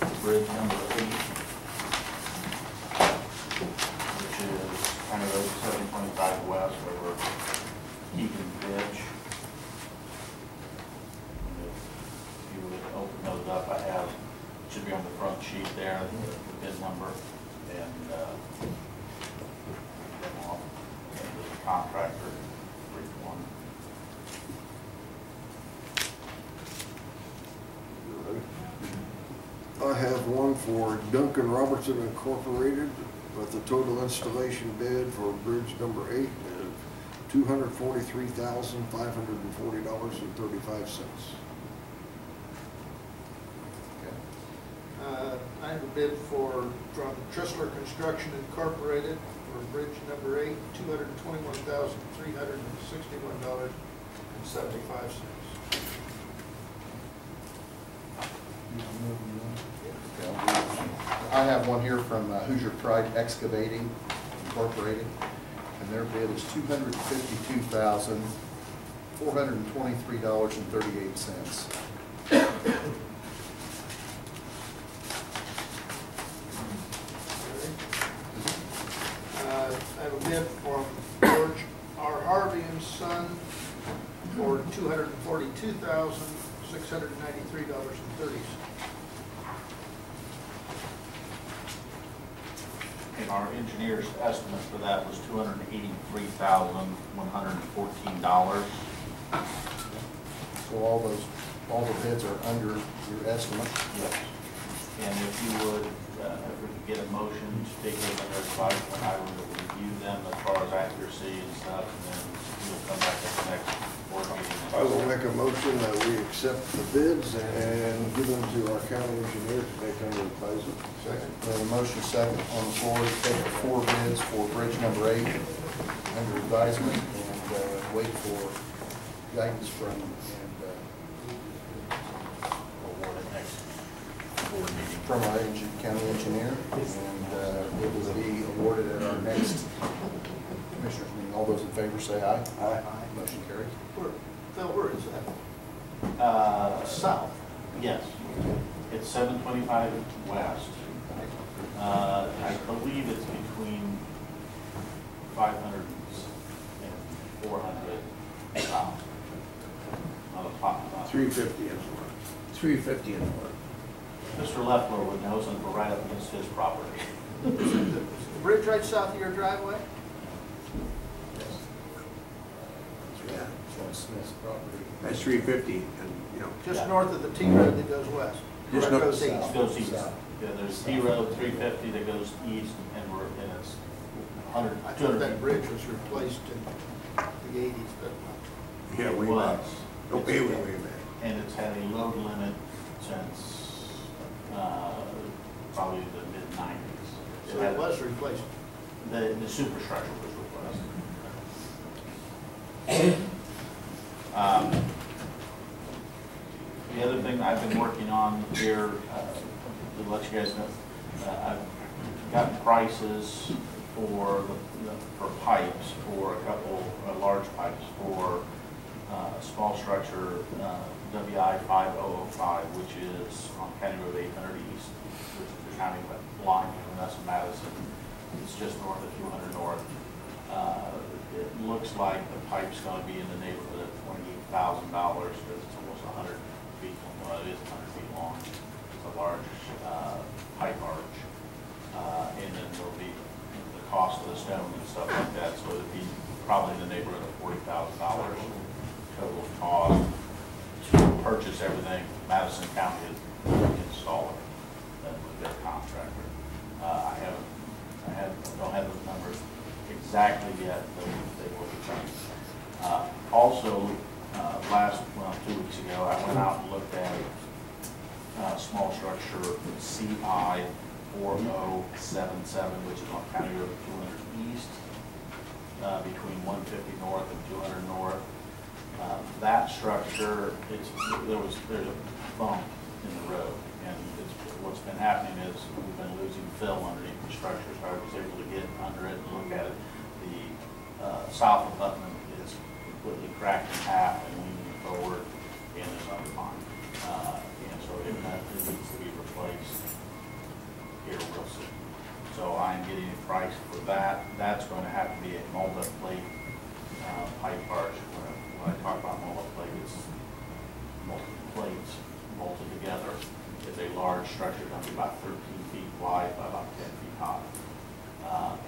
the bridge number 8, which is County Road 725 West over Keegan Bridge. If you would open those up, I have, should be on the front sheet there, the bid number, and the contractor, which one. I have one for Duncan Robertson Incorporated with a total installation bid for bridge number 8 of $243,540.35. I have a bid from Tristler Construction Incorporated for bridge number 8, $221,361.75. I have one here from Hoosier Pride Excavating Incorporated, and their bid is $252,423.38. I have a bid from George R. Harvey and Son for $242,693.30. And our engineer's estimate for that was $283,114. So all the bids are under your estimate? Yes. And if you would, if we could get a motion to take those under advisement, I will review them as far as accuracy and stuff, and then we'll come back at the next board meeting. I will make a motion that we accept the bids and give them to our county engineer to take under advisement. Second. We have a motion second on the floor to take the 4 bids for bridge number 8 under advisement and wait for guidance from from our county engineer, and it will be awarded at our next commissioners meeting. All those in favor say aye. Aye. Motion carries. Phil, where is that? South. Yes. It's 725 west. I believe it's between 500 and 400 south. Not a pot, not 350 is what? 350 is what? Mr. Leffler would know since we're right up against his property. The bridge right south of your driveway? Yeah, it's on Smith's property. That's 350, and, you know. Just Yeah. north of the T road that goes west? Just Or north- goes east? It goes east. South. Yeah, there's T Road 350 that goes east, and it's 100, I thought 200 that feet. bridge was replaced in the 80s, but Yeah, It way was. back. Okay, way back. And it's had a load limit since probably the mid-90s. so it was replaced. The superstructure was replaced. The other thing I've been working on here, to let you guys know, I've gotten prices for pipes, for a couple large pipes for small structure WI 5005, which is on County Road 800 East, which is the county line between us and Madison. It's just north of 200 North. It looks like the pipe's going to be in the neighborhood of $28,000 because it's almost 100 feet. Well, it is 100 feet long. It's a large pipe arch, and then there'll be the cost of the stone and stuff like that. So it'd be probably in the neighborhood of $40,000 total cost to purchase everything. Madison County is installing it with their contractor. Don't have those numbers exactly yet, but they will be coming. Also, 2 weeks ago, I went out and looked at small structure CI 4077, which is on County Road 200 East, between 150 North and 200 North. That structure, there's a bump in the road, and what's been happening is we've been losing fill underneath the structure, so I was able to get under it and look at it. The south abutment is completely cracked in half and leaning forward and is undermined. And so it needs to be replaced here real soon. So I'm getting a price for that. That's going to have to be a multi-plate pipe arch. When I talk about multi-plate, it's multiple plates bolted together. It's a large structure, going to be about 13 feet wide by about 10 feet high.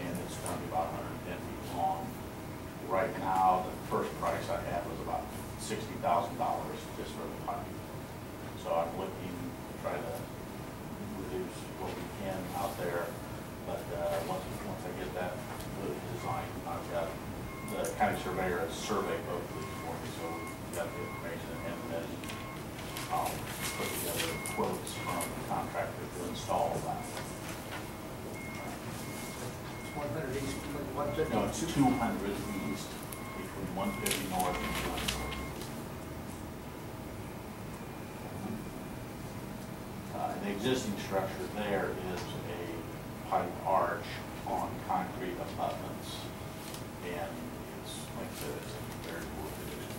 And it's going to be about 110 feet long. Right now, the first price I had was about $60,000 just for the pipe. So I'm looking to try to reduce what we can out there. But once I get that design, I've got the county surveyor has surveyed both of these for me, so we got the information, and then I'll put together quotes from the contractor to install that. It's 100 east, 150. No, it's 200 east, between 150 north and 200 north. The existing structure there is a pipe arch on concrete abutments, and it's, like I said, it's in very poor condition.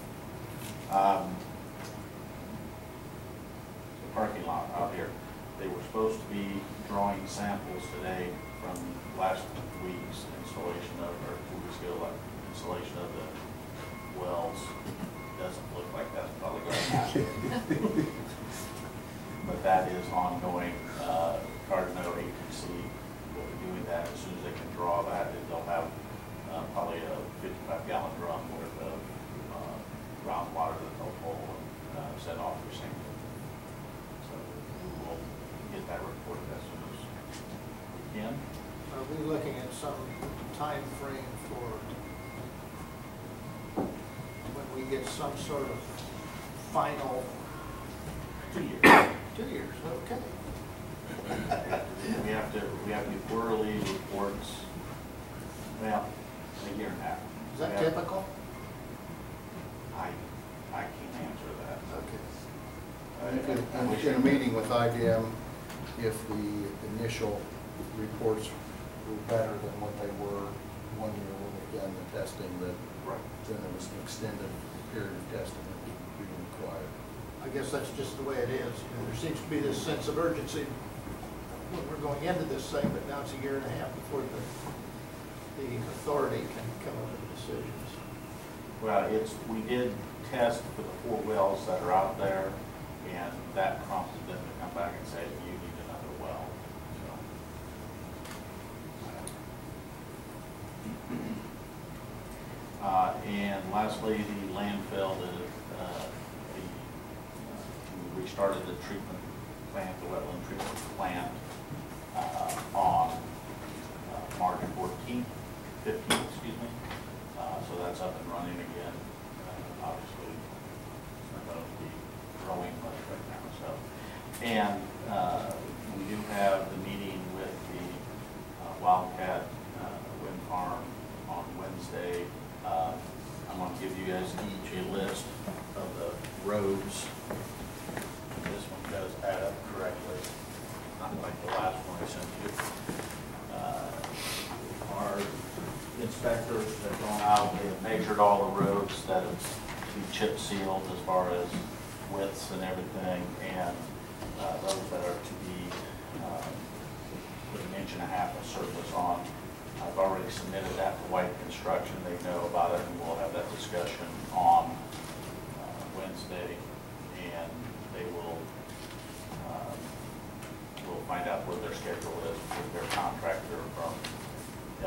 The parking lot out here, they were supposed to be drawing samples today from last week's installation of, or 2 weeks ago, like installation of the wells. Doesn't look like that's probably going to happen. But that is ongoing. Cardinal ATC will be doing that as soon as they can draw that. They'll have probably a 55-gallon drum worth of groundwater that they'll pull and send off for sampling. So we'll get that reported as soon as we can. Are we looking at some time frame for when we get some sort of final? 2 years. 2 years, okay. We have to do quarterly reports. Well, a year and a half. Is that typical? I can't answer that. Okay. In a meeting with IBM, if the initial reports were better than what they were 1 year when we done the testing, that Right. then there was an extended period of testing that would be required. I guess that's just the way it is. You know, there seems to be this sense of urgency when we're going into this thing, but now it's a year and a half before the authority can come up with decisions. Well, we did test for the 4 wells that are out there, and that prompted them to come back and say, you need another well. And lastly, the landfill, we restarted the treatment plant, the wetland treatment plant, on March 14th, 15th, excuse me. So that's up and running again. Obviously, it's not going to be growing much right now. So, and we do have the meeting with the Wildcat Wind Farm on Wednesday. I'm going to give you guys each a list of the roads. This one does add up correctly, not like the last one I sent you. Our inspectors have gone out, they have measured all the roads that have been chip sealed as far as widths and everything, and those that are to be put 1.5 inches of surface on. I've already submitted that to White Construction. They know about it, and we'll have that discussion on Wednesday, and they will we'll find out what their schedule is with their contractor from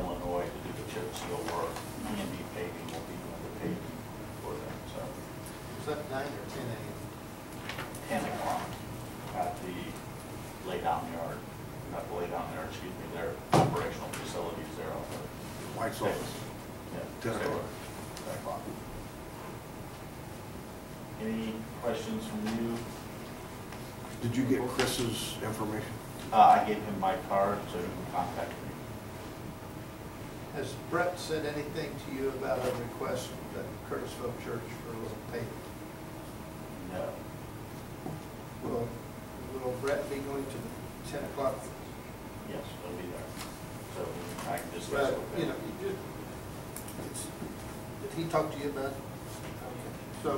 Illinois to do the chip seal work. E&D paving will be doing the paving for them. So, is that 9 or 10 a.m.? 10 o'clock at the laydown yard. Not the laydown yard, excuse me, their operational facilities there on the White's office. Yeah, 10 o'clock. Any questions from you? Did you get Chris's information? I gave him my card so he can contact me. Has Brett said anything to you about a request at Curtisville Church for a little payment? No. Will Brett be going to the 10 o'clock? Yes, he'll be there. So I can discuss it with him. You know, did he talk to you about it? Okay. So,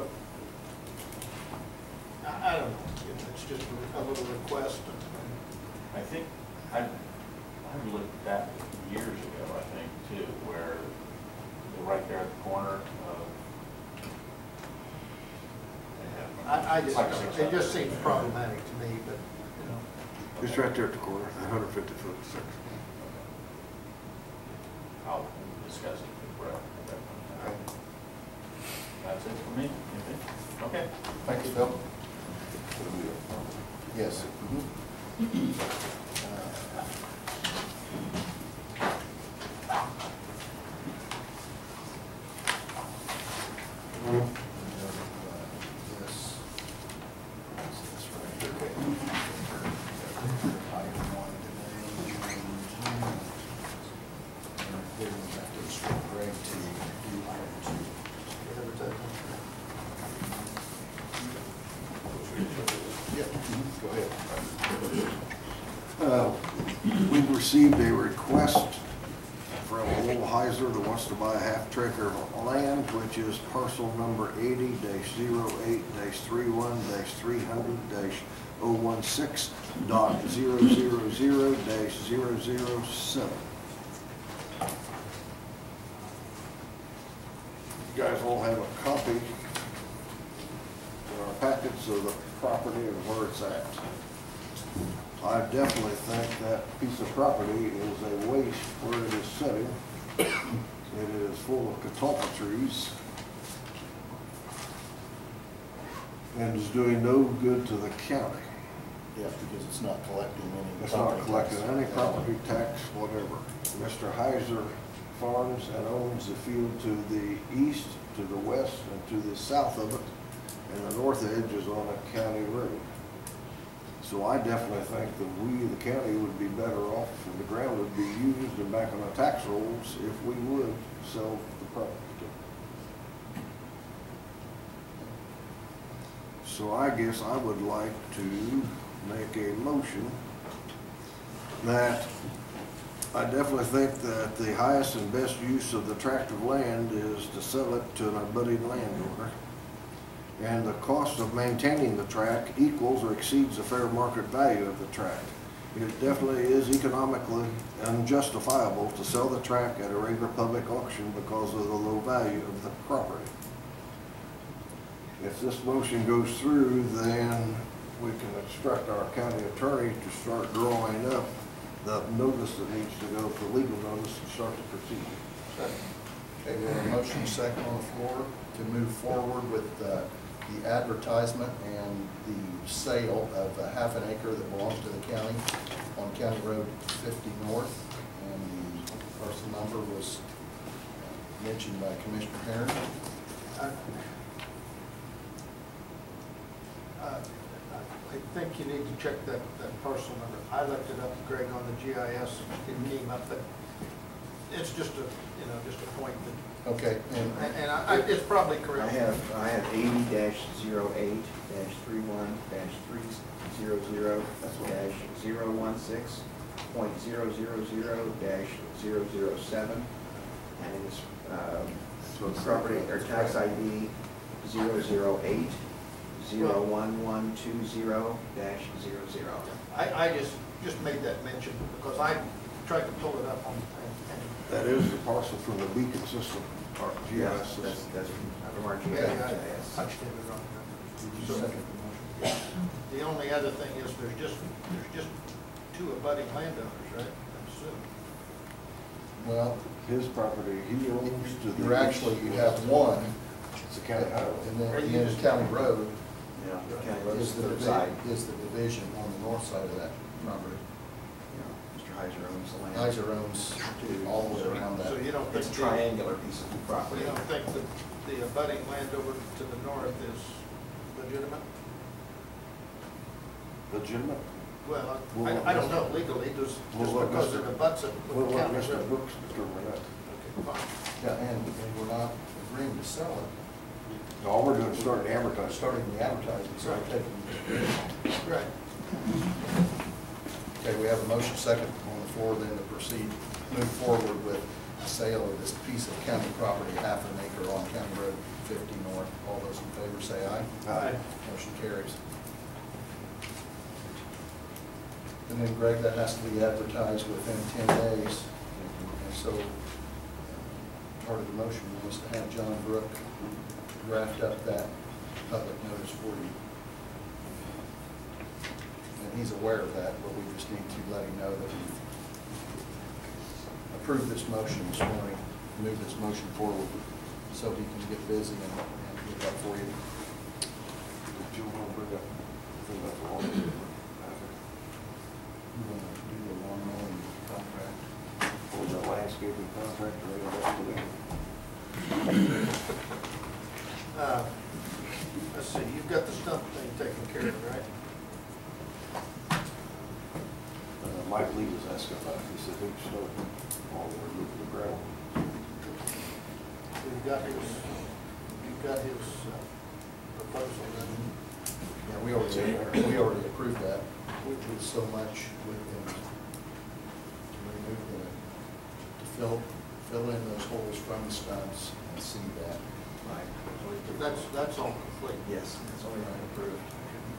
I don't know. It's just a little request. I think, I looked at that years ago, I think, too, where they're right there at the corner of. It just seems problematic to me, but, you know. It's right there at the corner, 150-foot section. I'll discuss it with Brett. Okay. That's it for me. Anything? Okay. Thank you, Bill. Yes. Go ahead. We've received a request from a little Heiser that wants to buy a half-acre of land, which is parcel number 80-08-316.000-007. You guys all have a copy in our packets of the property and where it's at. I definitely think that piece of property is a waste where it is sitting. It is full of catalpa trees and is doing no good to the county. Yeah, because it's not collecting any. It's not collecting any property tax, whatever. Mr. Heiser farms and owns the field to the east, to the west, and to the south of it, and the north edge is on a county road. So I definitely think that we, the county, would be better off, and the ground would be used and back on the tax rolls if we would sell the property. So I guess I would like to make a motion that I definitely think that the highest and best use of the tract of land is to sell it to an abutting landowner. and the cost of maintaining the track equals or exceeds the fair market value of the track. It definitely is economically unjustifiable to sell the track at a regular public auction because of the low value of the property. If this motion goes through, then we can instruct our county attorney to start drawing up the notice that needs to go for legal notice and start the procedure. Okay, we have a motion second on the floor to move forward with the advertisement and the sale of a half an acre that belongs to the county on County Road 50 North. And the parcel number was mentioned by Commissioner Herron. I think you need to check that parcel number. I looked it up, Greg, on the GIS, it came up, but it's just a, just a point that. Okay. And it's probably correct. I have 80-08-31-300-000-016.000 -007, and it is property or tax ID 008 01120-00. I just made that mention because I tried to pull it up on. That is the parcel from the Beacon system, our GIS system. That's from our Yeah, I GIS. touched it wrong. Did you second the motion? The only other thing is there's just two abutting landowners, right? I'm assuming. Well, His property, he owns to the. you're actually, you have one, It's a county highway. and then the county road Yeah, County Road is the side. division on the north side of that property. Mr. Heiser owns the land. Heiser owns all the way around So that. you don't think, It's a triangular piece of property. you don't think that the abutting land over to the north is legitimate? Legitimate? Well, I don't know legally, just Well, because it abuts it We'll with the let county Mr. road. Brooks determine that. Okay, fine. Yeah, and we're not agreeing to sell it. All we're doing is starting to advertise. Starting the advertising, so we're taking. Right. Okay, we have a motion second on the floor, then to proceed, move forward with the sale of this piece of county property, half an acre on County Road 50 North. All those in favor say aye. Aye. Motion carries. And then Greg, that has to be advertised within 10 days. And so part of the motion was to have John Brook draft up that public notice for you. And he's aware of that, but we just need to let him know that we've approved this motion this morning, move this motion forward so he can get busy and get that for you. Did you want to bring up, I think that's all. You want to do the lawn mowing contract? Or the landscaping contract, or anything else to them. Let's see, you've got the stump thing taken care of, right? Mike Lee was asking about it. He said he was still all over moving the gravel. You've got his proposal, then. Yeah, we already approved that. We did so much with them to remove to fill in those holes from the stumps and seed that. Right. That's all complete. Yes, that's already been approved.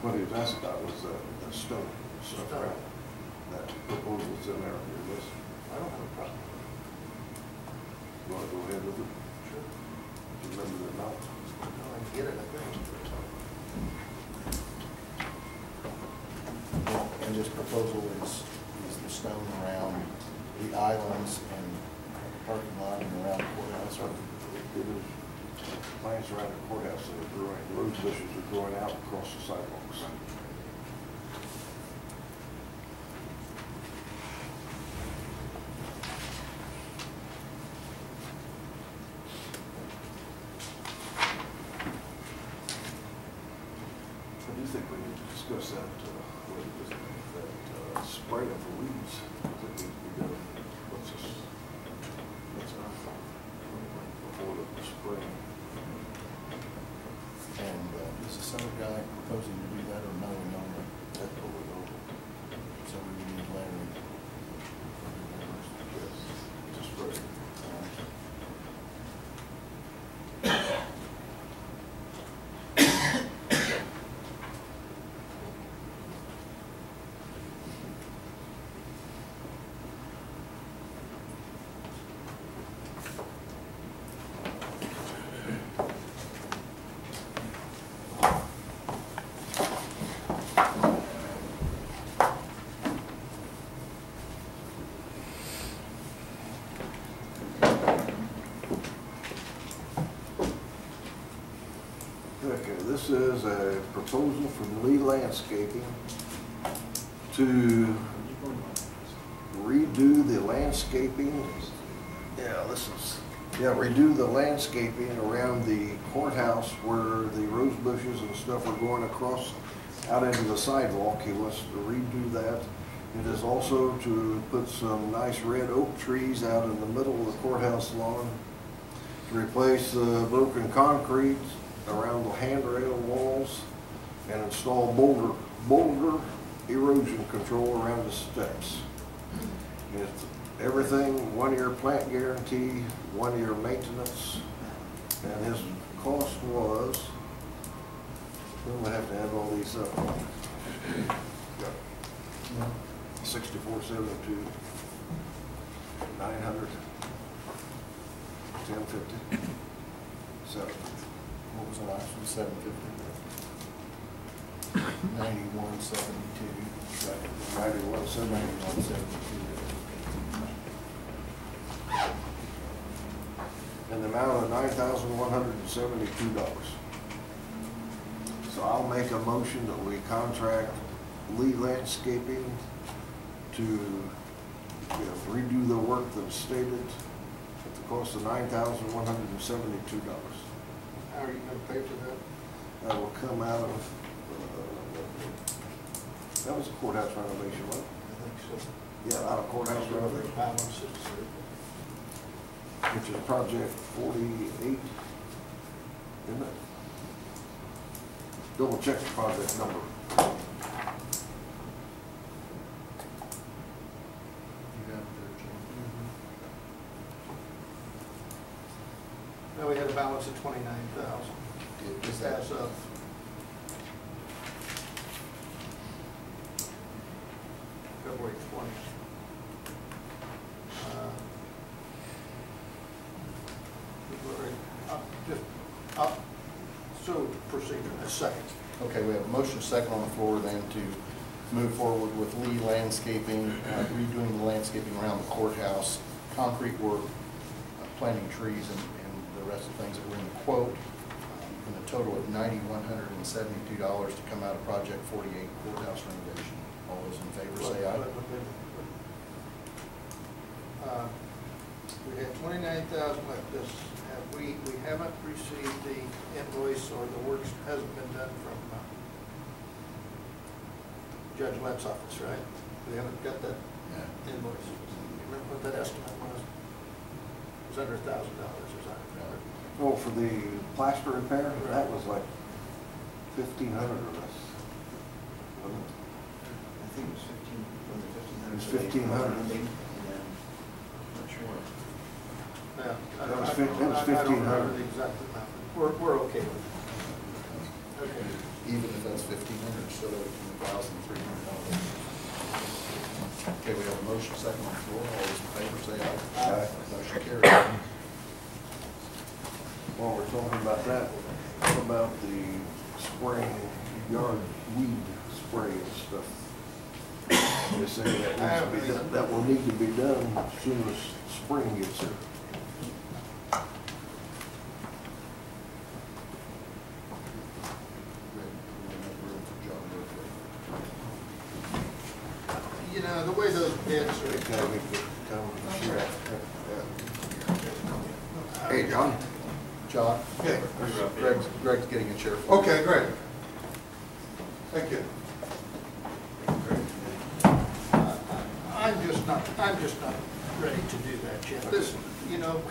What he was asking about was the stone, stuff, right? That proposal's in there, your list. I don't have a problem. You want to go ahead with it? Sure. Do you remember the amount? No, I can get it, I think. And this proposal is the stone around the islands and parking lot and around the courthouse. It is plants around the courthouse that are growing, rose bushes are growing out across the sidewalks. I do think we need to discuss that, that spray of the weeds that needs to be done. What's this? That's not before the spring. And is the summer guy proposing to do that or no? We know that. That's what we're going. So we would need Larry. Yes, to spray. Okay, this is a proposal from Lee Landscaping to redo the landscaping. Redo the landscaping around the courthouse where the rose bushes and stuff are going across out into the sidewalk. He wants to redo that. It is also to put some nice red oak trees out in the middle of the courthouse lawn, to replace the broken concrete around the handrail walls, and install boulder erosion control around the steps. It's everything, 1-year plant guarantee, 1-year maintenance, and his cost was, we'll have to add all these up. 6472, 900, 1050, 7. What was the last one? 750. 9172. 9172. In the amount of $9,172. So I'll make a motion that we contract Lee Landscaping to redo the work that's stated at the cost of $9,172. How are you gonna pay for that? That will come out of, that was a courthouse renovation, right? I think so. Yeah, out of courthouse renovation, Balances. which is project 48, isn't it? Double check the project number. You got it there, Jim. Now, we had a balance of 29,000. Just as of February 20th. So proceed in a second. Okay, we have a motion second on the floor then to move forward with Lee Landscaping, redoing the landscaping around the courthouse, concrete work, planting trees, and the rest of the things that were in the quote, in a total of $9,172 to come out of Project 48 courthouse renovation. All those in favor say aye. We had 29,000 left. We haven't received the invoice, or the work hasn't been done from Judge Lett's office, right? We haven't got that invoice. You remember what that estimate was? It was under $1,000, as I remember. Oh, for the plaster repair, that was like 1,500 or less. Wasn't it? I think it was 15, was it 1,500? It was 1,500. Not sure. Yeah, That was I don't 1,500. remember the exact amount. We're okay with it. Okay. Even if that's 1,500, still $18,300. Okay, we have a motion second on the floor. All those in favor say aye. Aye. Motion carries. While we're talking about that, what about the spraying, yard weed spray and stuff? They say that will need to be done as soon as spring gets here. You know, the way those bids are. Hey, John. John? Okay. Greg's getting a chair for you. Okay, great. Thank you. I'm just not ready to do that yet. This, you know,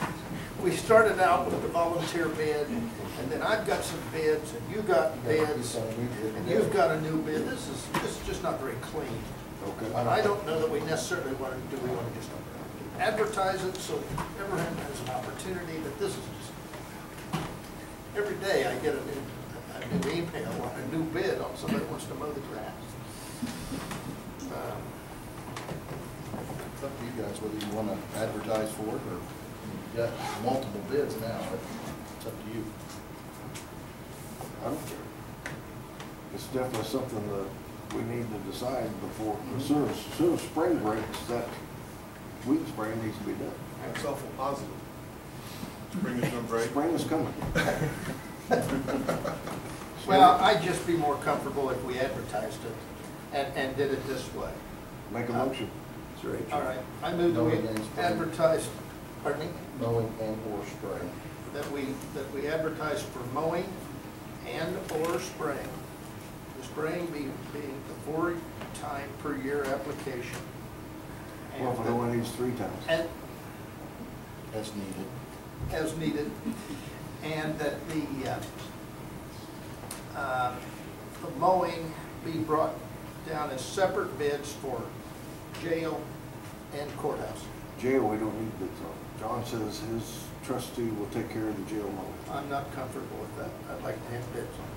we started out with the volunteer bid, and then I've got some bids, and you got bids, and you've got a new bid. This is just not very clean. Okay. I don't know that we necessarily want to, do we want to just advertise it so everyone has an opportunity, but this is just, every day I get a new email on a new bid on somebody who wants to mow the grass. It's up to you guys whether you want to advertise for it, or you've got multiple bids now, but it's up to you. I don't care. It's definitely something that we need to decide before, as soon as spring breaks, that weed spray needs to be done. That's awful positive. Spring is going to break. Spring is coming. Well, I'd just be more comfortable if we advertised it and did it this way. Make a motion. All right, I move that we advertise, pardon me? Mowing and or spraying. That we advertise for mowing and or spraying. The spraying being the 4 time per year application. Well, if it only needs 3 times. And As needed. as needed, and that the mowing be brought down as separate bids for jail and courthouse. Jail, we don't need bids on. John says his trustee will take care of the jail mowing. I'm not comfortable with that. I'd like to have bids on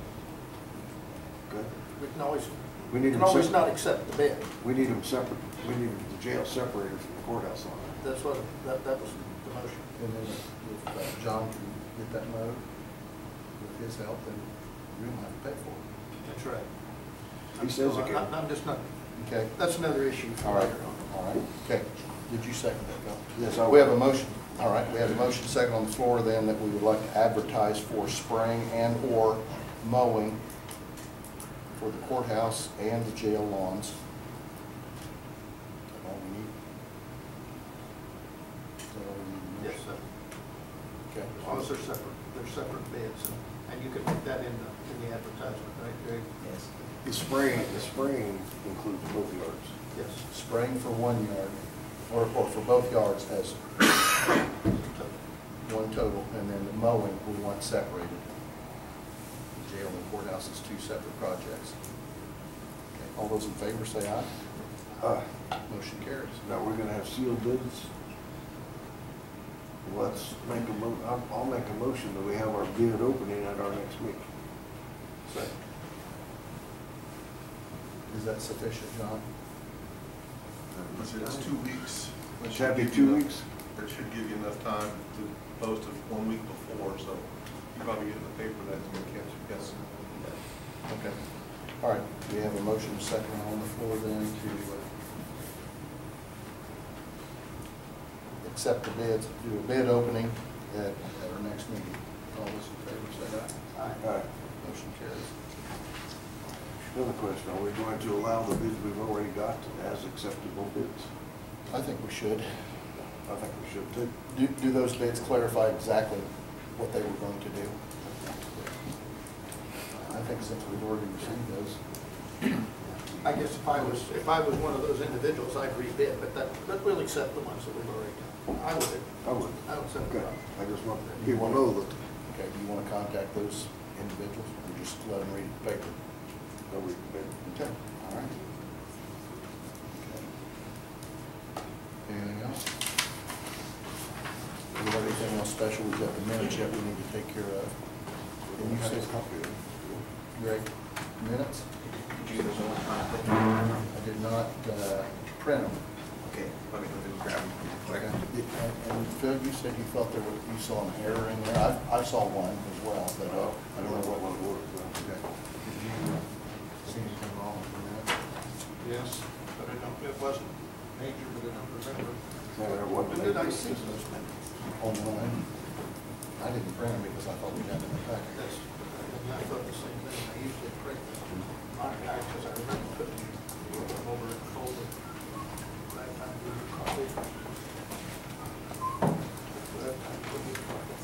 Good. it. We can always, We we need can them always separate. not accept the bid. We need them separate. We need the jail separated from the courthouse on it. That's what, that was the motion. And then if John can get that mowed with his help, then we don't have to pay for it. That's right. He says it can. I'm just not, Okay? that's another issue for All right, later on. all right. Okay. Did you second that, Bill? Yes, I We have a will. motion. All right, we have a motion second on the floor then that we would like to advertise for spraying and or mowing for the courthouse and the jail lawns. Is that all we need? Is that all we need? Yes, sir. Okay. As long as they're separate bids, and you can put that in the advertisement, right, Greg? Yes. The spraying includes both yards. Yes. Spraying for 1 yard, or for both yards as one total, and then the mowing we want separated. The jail and the courthouse is 2 separate projects. Okay, all those in favor say aye. Motion carries. Now, we're gonna have sealed bids. Let's make I'll make a motion that we have our bid opening at our next meeting. Second. Is that sufficient, John? It's 2 weeks. That Should that be give 2 you weeks? enough- That should give you enough time to post it 1 week before, so you probably get in the paper that week, yes. Okay. All right, we have a motion second on the floor then to accept the bids, do a bid opening at our next meeting. All those in favor say aye. Aye. Motion carries. Another question, are we going to allow the bids we've already got as acceptable bids? I think we should. I think we should too. Do those bids clarify exactly what they were going to do? I think since we've already received those. I guess if I was one of those individuals, I'd rebid, but we'll accept the ones that we've already done. I would. I don't accept Okay, them. I just want people to know that Okay, do you want to contact those individuals or just let them read the paper? we bid. Okay, all right. Okay. Anything else? Do we have anything else special? We've got the minutes yet we need to take care of. Can you say, copy of it? Greg, minutes? Did you get those on? I did not print them. Okay, let me grab them. Okay. And Phil, you said you thought you saw an error in there. I saw one as well, but I don't know what one it was. Okay. Did you see anything wrong with the minutes? Yes, but I don't, it wasn't major, but I don't remember. What When did I see those minutes? Online? I didn't print them because I thought we had them in the packet. I thought the same thing. I usually print them on because I remember putting them over in folder. That time we were copied. That time we were copied.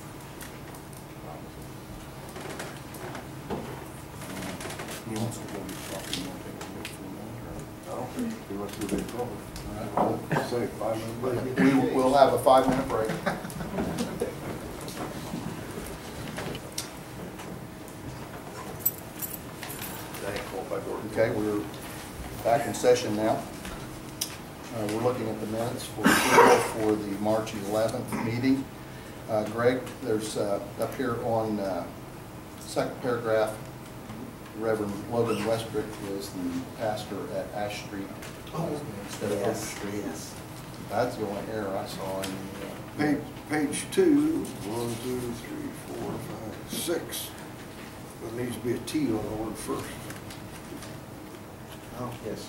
He wants to go get coffee. You want to take a look for a minute, right? I don't think he wants to be trouble. All right, well, Say 5 minutes. we'll have a 5-minute break. Okay, we're back in session now. We're looking at the minutes for the March 11th meeting. Greg, there's up here on second paragraph, Reverend Logan Westbrook is the pastor at Ash Street instead of Oak Street. That's the only error I saw in the Page 2, 1, 2, 3, 4, 5, 6. There needs to be a T on the word first. Oh, yes.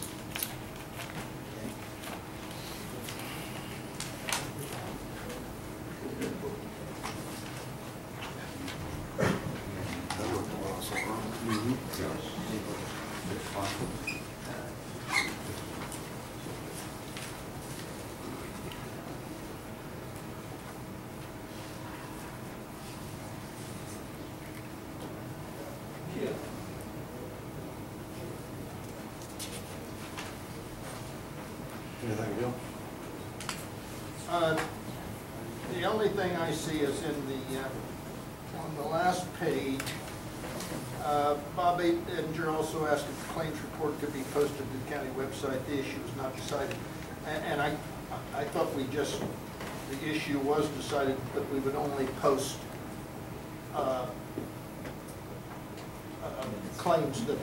That looked a lot so wrong. thing I see is in the, on the last page, Bob Edinger also asked if the claims report could be posted to the county website. The issue was not decided. And I thought we just, the issue was decided that we would only post claims that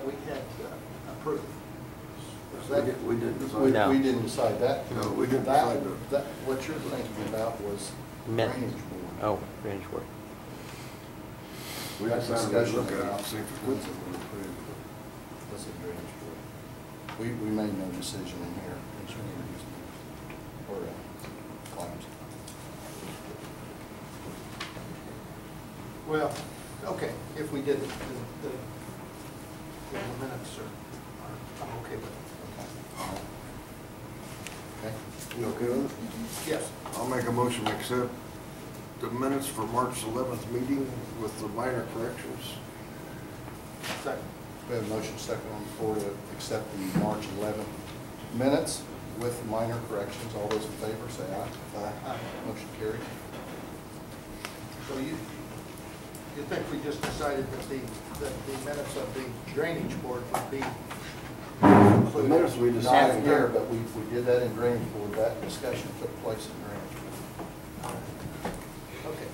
we had approved. We didn't decide. We didn't decide that. No, we didn't That- decide that. that. What you're thinking about was Min- drainage board. Oh, drainage board. We That's decided to discussion look at it about and see if it what's was. it approved. What's a drainage board? We made no decision in here concerning these or claims. Well, okay, if we did, the minutes are, I'm okay with it. Okay. You okay with it? Yes. I'll make a motion to accept the minutes for March 11th meeting with the minor corrections. Second. We have a motion second on the floor to accept the March 11th minutes with minor corrections. All those in favor say aye. Aye. Motion carried. So you think we just decided that the minutes of the drainage board would be included? The minutes we Not decided in here, but we did that in drainage board. That discussion took place in drainage board. Okay.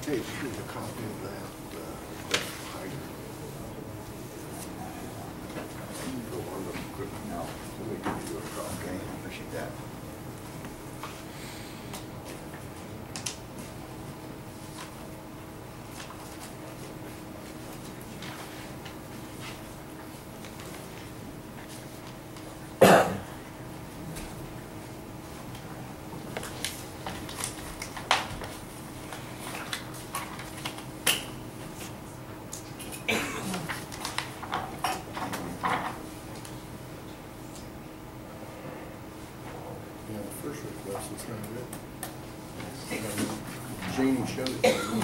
Okay, here's a copy of that hydrant. Go on the quick. No. Let me give you a copy. Okay, appreciate that. Yeah, the first request is not good. Jeannie showed it to me.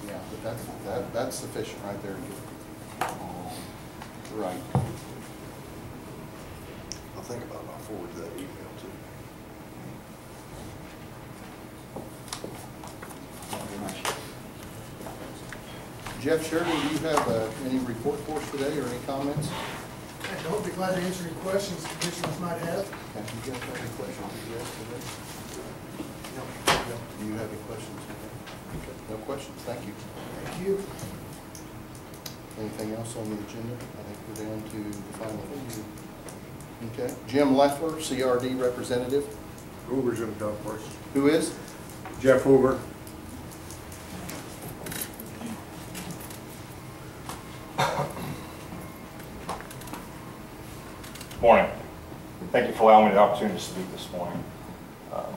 Yeah, but that's sufficient right there to get right. I'll think about it. I'll forward that email to you. Jeff Sheridan, do you have any report for us today or any comments? I'll be glad to answer any questions the commissioners might have. Have you got any questions, Jeff, today? No. Do you have any questions? Okay, no questions, thank you. Thank you. Anything else on the agenda? I think we're down to the final thing. Okay, Jim Leffler, CRD representative. Hoover's in town first. Who is? Jeff Hoover. Morning. Thank you for allowing me the opportunity to speak this morning.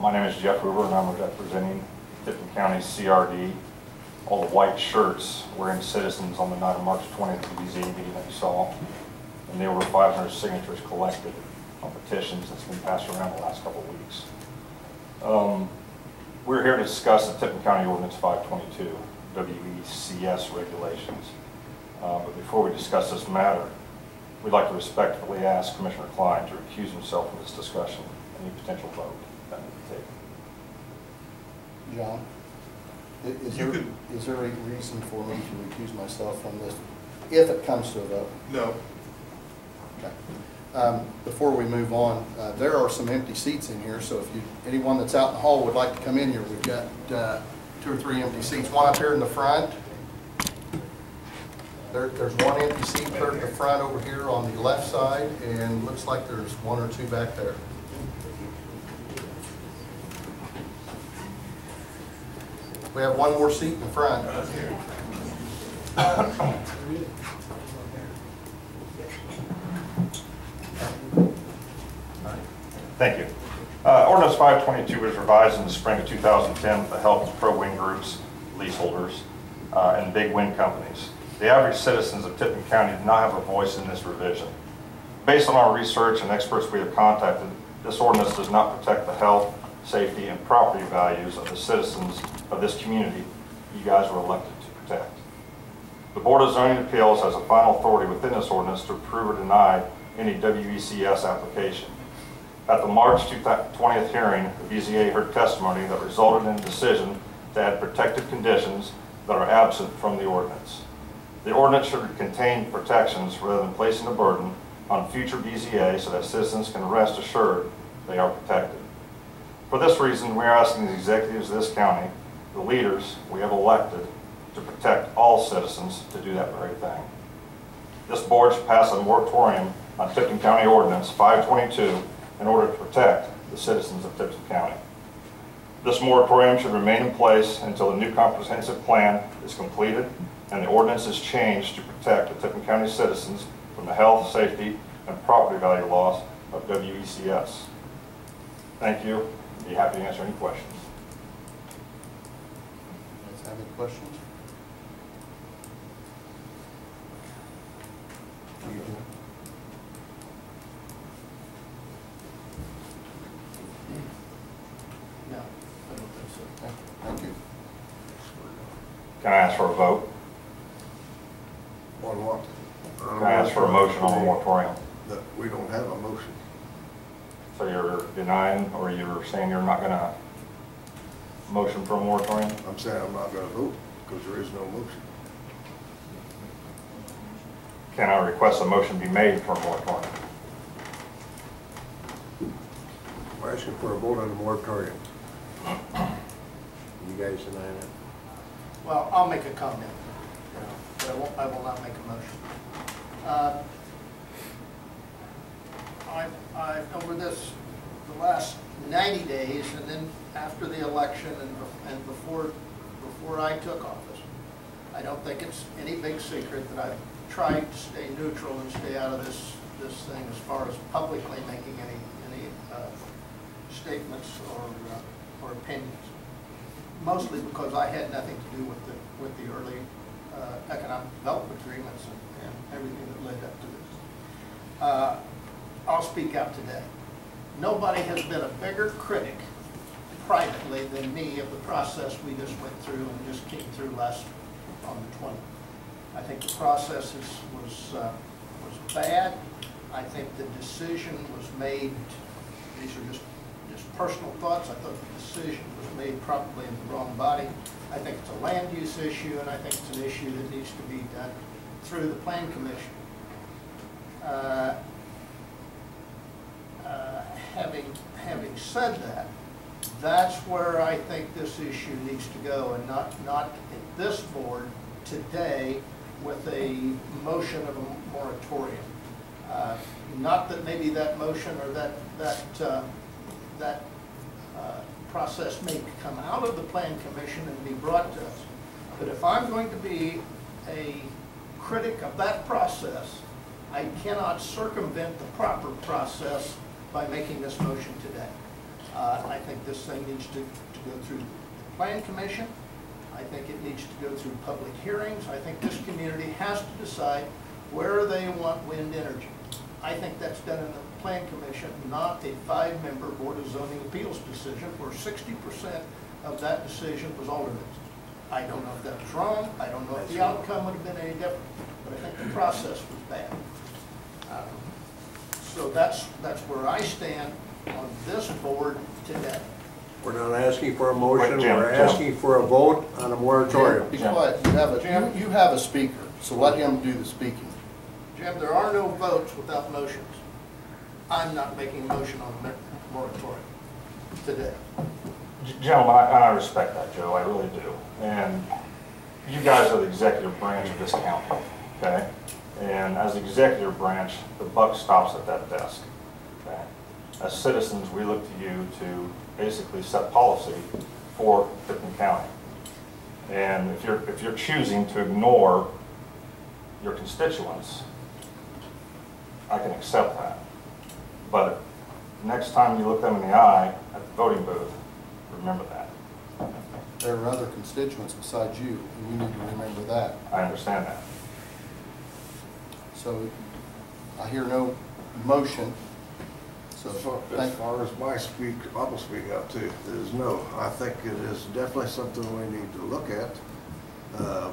My name is Jeff Hoover, and I'm representing Tipton County CRD. All the white shirts wearing citizens on the night of March 20th at the BZA meeting that you saw, and there were 500 signatures collected on petitions that's been passed around the last couple of weeks. We're here to discuss the Tipton County Ordinance 522, WECS regulations. But before we discuss this matter, we'd like to respectfully ask Commissioner Klein to recuse himself from this discussion and any potential vote that may be taken. John? Is there a reason for me to recuse myself from this if it comes to a vote? No. Okay. Before we move on, there are some empty seats in here, so if anyone that's out in the hall would like to come in here, we've got 2 or 3 empty seats. One up here in the front. There's one empty seat clear at the front over here on the left side, and looks like there's 1 or 2 back there. We have 1 more seat in the front. Thank you. Ordinance 522 was revised in the spring of 2010 with the help of pro-wind groups, leaseholders, and big wind companies. The average citizens of Tipton County do not have a voice in this revision. Based on our research and experts we have contacted, this ordinance does not protect the health, safety, and property values of the citizens of this community you guys were elected to protect. The Board of Zoning Appeals has a final authority within this ordinance to approve or deny any WECS application. At the March 20th hearing, the BZA heard testimony that resulted in a decision to add protective conditions that are absent from the ordinance. The ordinance should contain protections rather than placing a burden on future BZA so that citizens can rest assured they are protected. For this reason, we are asking the executives of this county, the leaders we have elected, to protect all citizens to do that very thing. This board should pass a moratorium on Tipton County Ordinance 522 in order to protect the citizens of Tipton County. This moratorium should remain in place until the new comprehensive plan is completed and the ordinance is changed to protect the Tipton County citizens from the health, safety, and property value loss of WECS. Thank you. I'd be happy to answer any questions. Let's have any questions? No, I don't think so. Thank you. Can I ask for a vote? On what? Can I ask for a motion on the moratorium? That we don't have a motion. So you're denying, or you're saying you're not going to motion for a moratorium? I'm saying I'm not going to vote because there is no motion. Can I request a motion be made for a moratorium? We're asking for a vote on the moratorium. You guys denying it? Well, I'll make a comment, but I will not make a motion. I've over the last 90 days, and then after the election and before I took office, I don't think it's any big secret that I've tried to stay neutral and stay out of this thing as far as publicly making any statements or opinions. Mostly because I had nothing to do with the early economic development agreements and everything that led up to this. I'll speak out today. Nobody has been a bigger critic privately than me of the process we just went through and just came through last on the 20th. I think the process was bad. I think the decision was made, these are just personal thoughts, I thought the decision was made probably in the wrong body. I think it's a land use issue, and I think it's an issue that needs to be done through the Plan Commission. Having said that, that's where I think this issue needs to go, and not at this board today with a motion of a moratorium. Not that maybe that motion or that process may come out of the Plan Commission and be brought to us. But if I'm going to be a critic of that process, I cannot circumvent the proper process by making this motion today. I think this thing needs to go through the Plan Commission. I think it needs to go through public hearings. I think this community has to decide where they want wind energy. I think that's done in the Plan Commission, not a 5-member Board of Zoning Appeals decision where 60% of that decision was alternates. I don't know if that was wrong. I don't know if the outcome would have been any different, but I think the process was bad. So that's where I stand on this board today. We're not asking for a motion, Jim, we're asking for a vote on a moratorium. Be quiet. You have a speaker, so let him do the speaking. Jim, there are no votes without motions. I'm not making a motion on the moratorium today. Gentlemen, I respect that, Joe, I really do. And you guys are the executive branch of this county, okay? And as the executive branch, the buck stops at that desk, okay? As citizens, we look to you to basically set policy for Tipton County. And if you're choosing to ignore your constituents, I can accept that. But next time you look them in the eye at the voting booth, remember that. There are other constituents besides you, and you need to remember that. I understand that. So I hear no motion. So As far as my speak, I will speak out too, is no. I think it is definitely something we need to look at.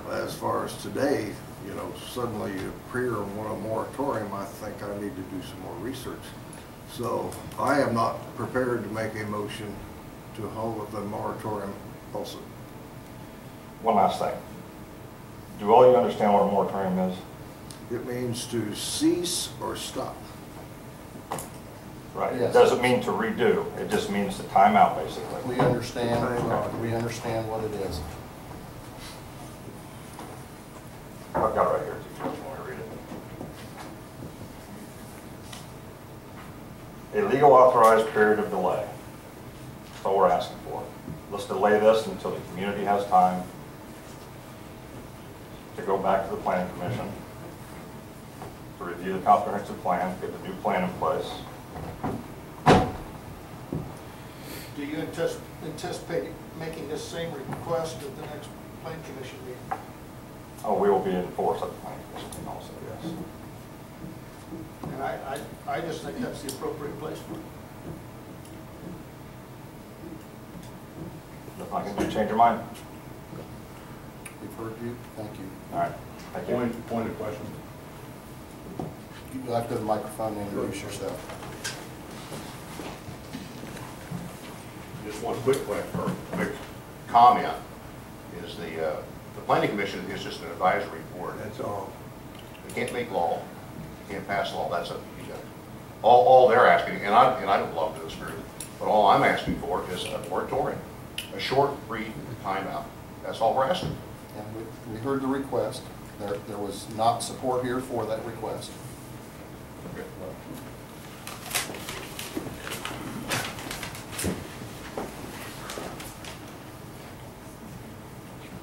As far as today, you know, suddenly you appear and want a moratorium, I think I need to do some more research. So I am not prepared to make a motion to hold the moratorium also. One last thing. Do all you understand what a moratorium is? It means to cease or stop. Right. Yes. It doesn't mean to redo. It just means to time out, basically. We understand what it is. I've got it right here. If you want to read it. A legal authorized period of delay. That's all we're asking for. Let's delay this until the community has time to go back to the planning commission, to review the comprehensive plan, get the new plan in place. Do you anticipate making this same request at the next plan commission meeting? Oh, we will be in force at the planning commission also, yes. And I just think that's the appropriate place for it. If I can do, change your mind. We've heard you. Thank you. All right. Thank you. Point of question. You have to go to the microphone and introduce yourself. Just one quick question, or quick comment, is the planning commission is just an advisory board. That's all. They can't make law, they can't pass law, that's up to you guys. All they're asking, and I don't belong to this group, but all I'm asking for is a moratorium, a short, brief timeout. That's all we're asking. And we heard the request. There was not support here for that request. Okay.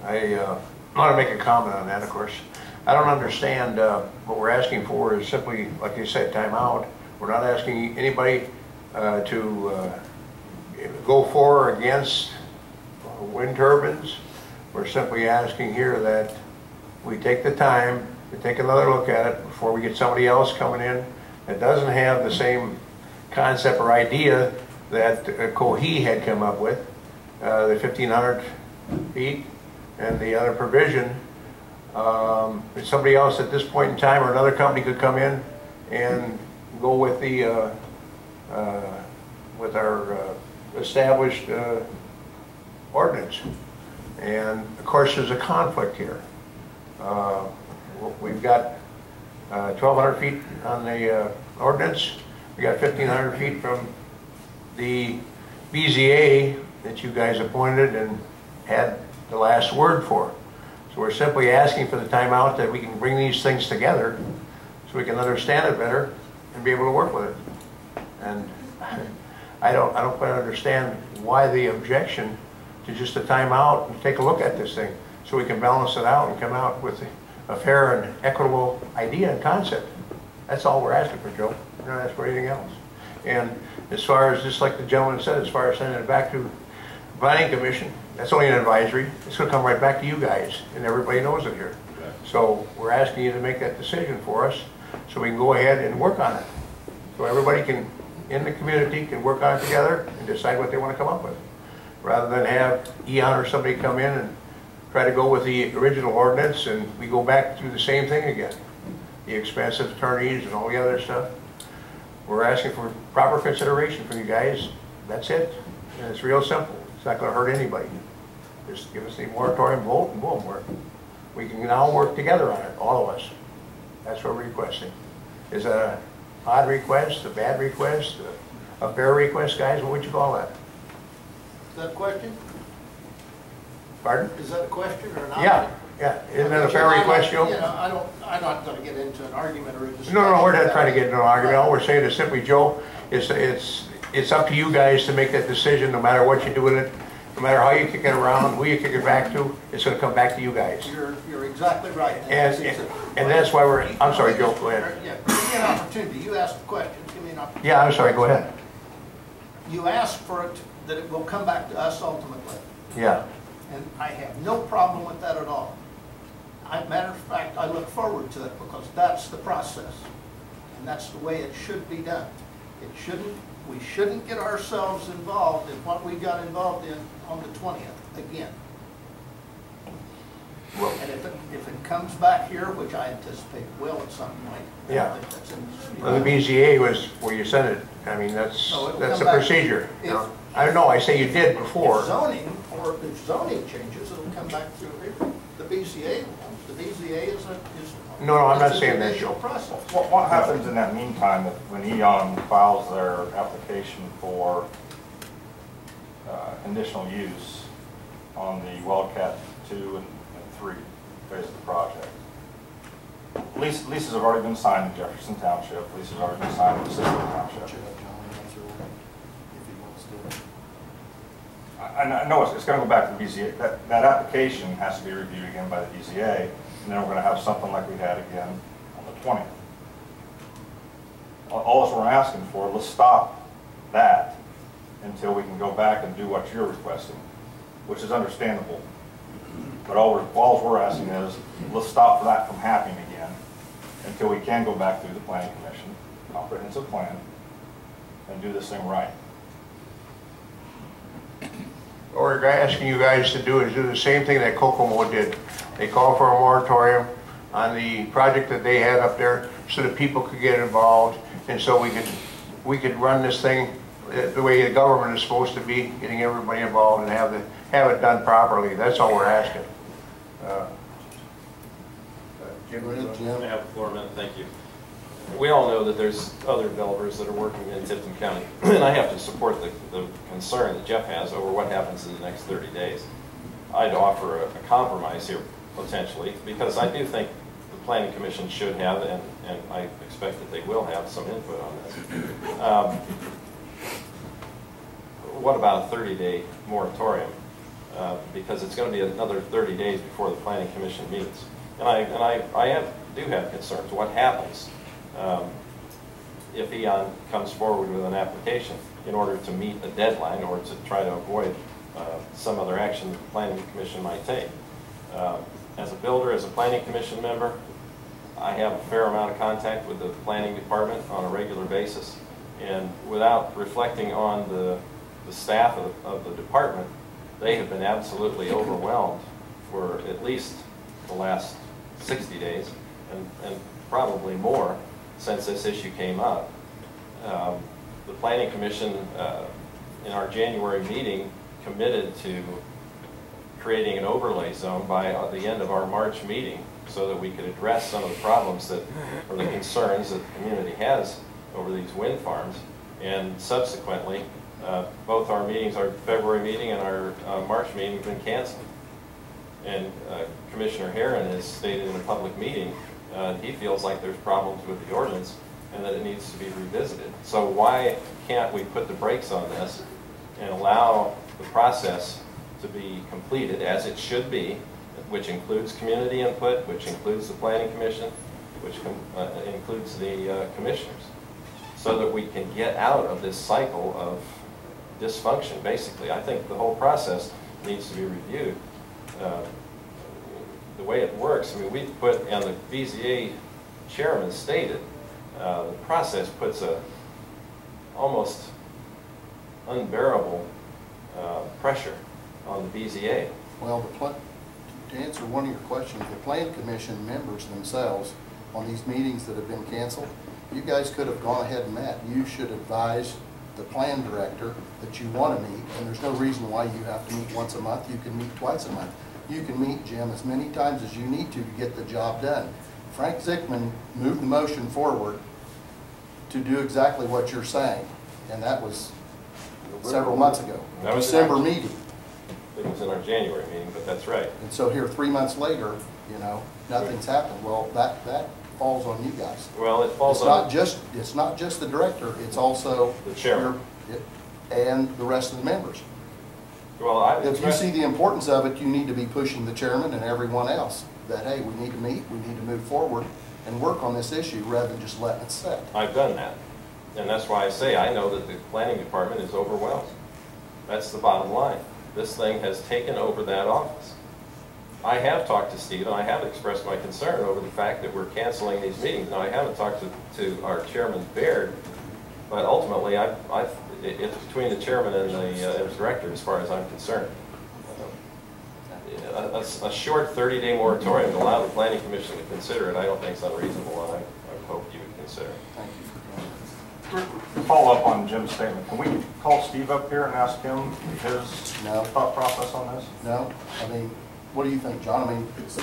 I want to make a comment on that, of course. I don't understand what we're asking for is simply, like you said, time out. We're not asking anybody to go for or against wind turbines. We're simply asking here that we take the time to take another look at it before we get somebody else coming in that doesn't have the same concept or idea that Cohee had come up with, the 1,500 feet and the other provision. If somebody else at this point in time or another company could come in and go with the with our established ordinance. And of course there's a conflict here. We've got 1,200 feet on the ordinance. We got 1,500 feet from the BZA that you guys appointed and had the last word for. So we're simply asking for the timeout that we can bring these things together so we can understand it better and be able to work with it. And I don't quite understand why the objection to just a timeout and take a look at this thing so we can balance it out and come out with a fair and equitable idea and concept. That's all we're asking for, Joe. We're not asking for anything else. And as far as, just like the gentleman said, as far as sending it back to the Planning Commission, that's only an advisory. It's going to come right back to you guys, and everybody knows it here. So we're asking you to make that decision for us so we can go ahead and work on it. So everybody can, in the community, can work on it together and decide what they want to come up with. Rather than have Eon or somebody come in and try to go with the original ordinance and we go back through the same thing again. The expensive attorneys and all the other stuff. We're asking for proper consideration from you guys. That's it. And it's real simple. It's not going to hurt anybody. Just give us the moratorium vote and boom, we can now work together on it, all of us. That's what we're requesting. Is that an odd request, a bad request, a fair request, guys? What would you call that? Is that a question? Pardon? Is that a question or not? Yeah. Isn't that a fair request, Joe? You know, I'm not going to get into an argument or a discussion. No, we're not trying to get into an argument. All we're saying is simply, Joe, it's up to you guys to make that decision, no matter what you do with it, no matter how you kick it around, who you kick it back to, it's going to come back to you guys. You're exactly right. And that's why I'm sorry, Joe, go ahead. Yeah, give me an opportunity. You asked the question. Give me an opportunity. Yeah, I'm sorry, go ahead. you ask for it, that it will come back to us ultimately. Yeah. And I have no problem with that at all. Matter of fact, I look forward to it because that's the process. And that's the way it should be done. We shouldn't get ourselves involved in what we got involved in on the 20th again. And if it comes back here, which I anticipate it will at some point. Yeah. I think that's in Well, the BZA was where you sent it. I mean, that's the procedure. I don't know, I say you did before. If zoning changes, it'll come back through here. The BZA won't. The BZA is No, I'm not saying that, judicial Joe. process. What happens in that meantime when Eon files their application for conditional use on the Wildcat 2 and 3 phase of the project? Leases have already been signed in Jefferson Township. Leases have already been signed in Cicely Township. I know it's going to go back to the BZA. That application has to be reviewed again by the BZA, and then we're going to have something like we had again on the 20th. All we're asking for, let's stop that until we can go back and do what you're requesting, which is understandable. But all we're asking is, let's stop that from happening again until we can go back through the Planning Commission, comprehensive plan, and do this thing right. Or asking you guys to do is do the same thing that Kokomo did. They called for a moratorium on the project that they had up there so that people could get involved, and so we could run this thing the way the government is supposed to be, getting everybody involved and have it done properly. That's all we're asking. Jim, I have the floor a minute, thank you. We all know that there's other developers that are working in Tipton County, and I have to support the concern that Jeff has over what happens in the next 30 days. I'd offer a compromise here, potentially, because I do think the Planning Commission should have, and I expect that they will have some input on this. What about a 30-day moratorium? Because it's going to be another 30 days before the Planning Commission meets. And I do have concerns. What happens if Eon comes forward with an application in order to meet a deadline or to try to avoid some other action that the Planning Commission might take? As a builder, as a Planning Commission member, I have a fair amount of contact with the Planning Department on a regular basis. And without reflecting on the staff of the department, they have been absolutely overwhelmed for at least the last 60 days and probably more since this issue came up. The Planning Commission in our January meeting committed to creating an overlay zone by the end of our March meeting so that we could address some of the problems that, or the concerns that the community has over these wind farms. And subsequently, both our meetings, our February meeting and our March meeting, have been canceled. And Commissioner Herron has stated in a public meeting he feels like there's problems with the ordinance and that it needs to be revisited. So why can't we put the brakes on this and allow the process to be completed as it should be, which includes community input, which includes the Planning Commission, which includes the commissioners, so that we can get out of this cycle of dysfunction, basically. I think the whole process needs to be reviewed. The way it works, I mean, we put, and the BZA chairman stated, the process puts a almost unbearable pressure on the BZA. Well, to answer one of your questions, the Plan Commission members themselves on these meetings that have been canceled, you guys could have gone ahead and met. You should advise the plan director that you want to meet, and there's no reason why you have to meet once a month. You can meet twice a month. You can meet, Jim, as many times as you need to get the job done. Frank Zickman moved the motion forward to do exactly what you're saying, and that was several months ago. That was December meeting. It was in our January meeting, but that's right. And so here 3 months later, you know, nothing's happened. Well, that falls on you guys. Well, it falls It's not just the director, it's also the chairman and the rest of the members. Well, if you see the importance of it, you need to be pushing the chairman and everyone else that, hey, we need to meet, we need to move forward and work on this issue rather than just letting it sit. I've done that. And that's why I say I know that the planning department is overwhelmed. That's the bottom line. This thing has taken over that office. I have talked to Steve, and I have expressed my concern over the fact that we're canceling these meetings. Now, I haven't talked to our chairman, Baird, but ultimately, it's between the chairman and the director as far as I'm concerned. A short 30-day moratorium to allow the planning commission to consider it, I don't think is unreasonable, and I hope you would consider it. Thank you for joining us. To follow up on Jim's statement, can we call Steve up here and ask him his thought process on this? No? I mean, what do you think, John? I mean, This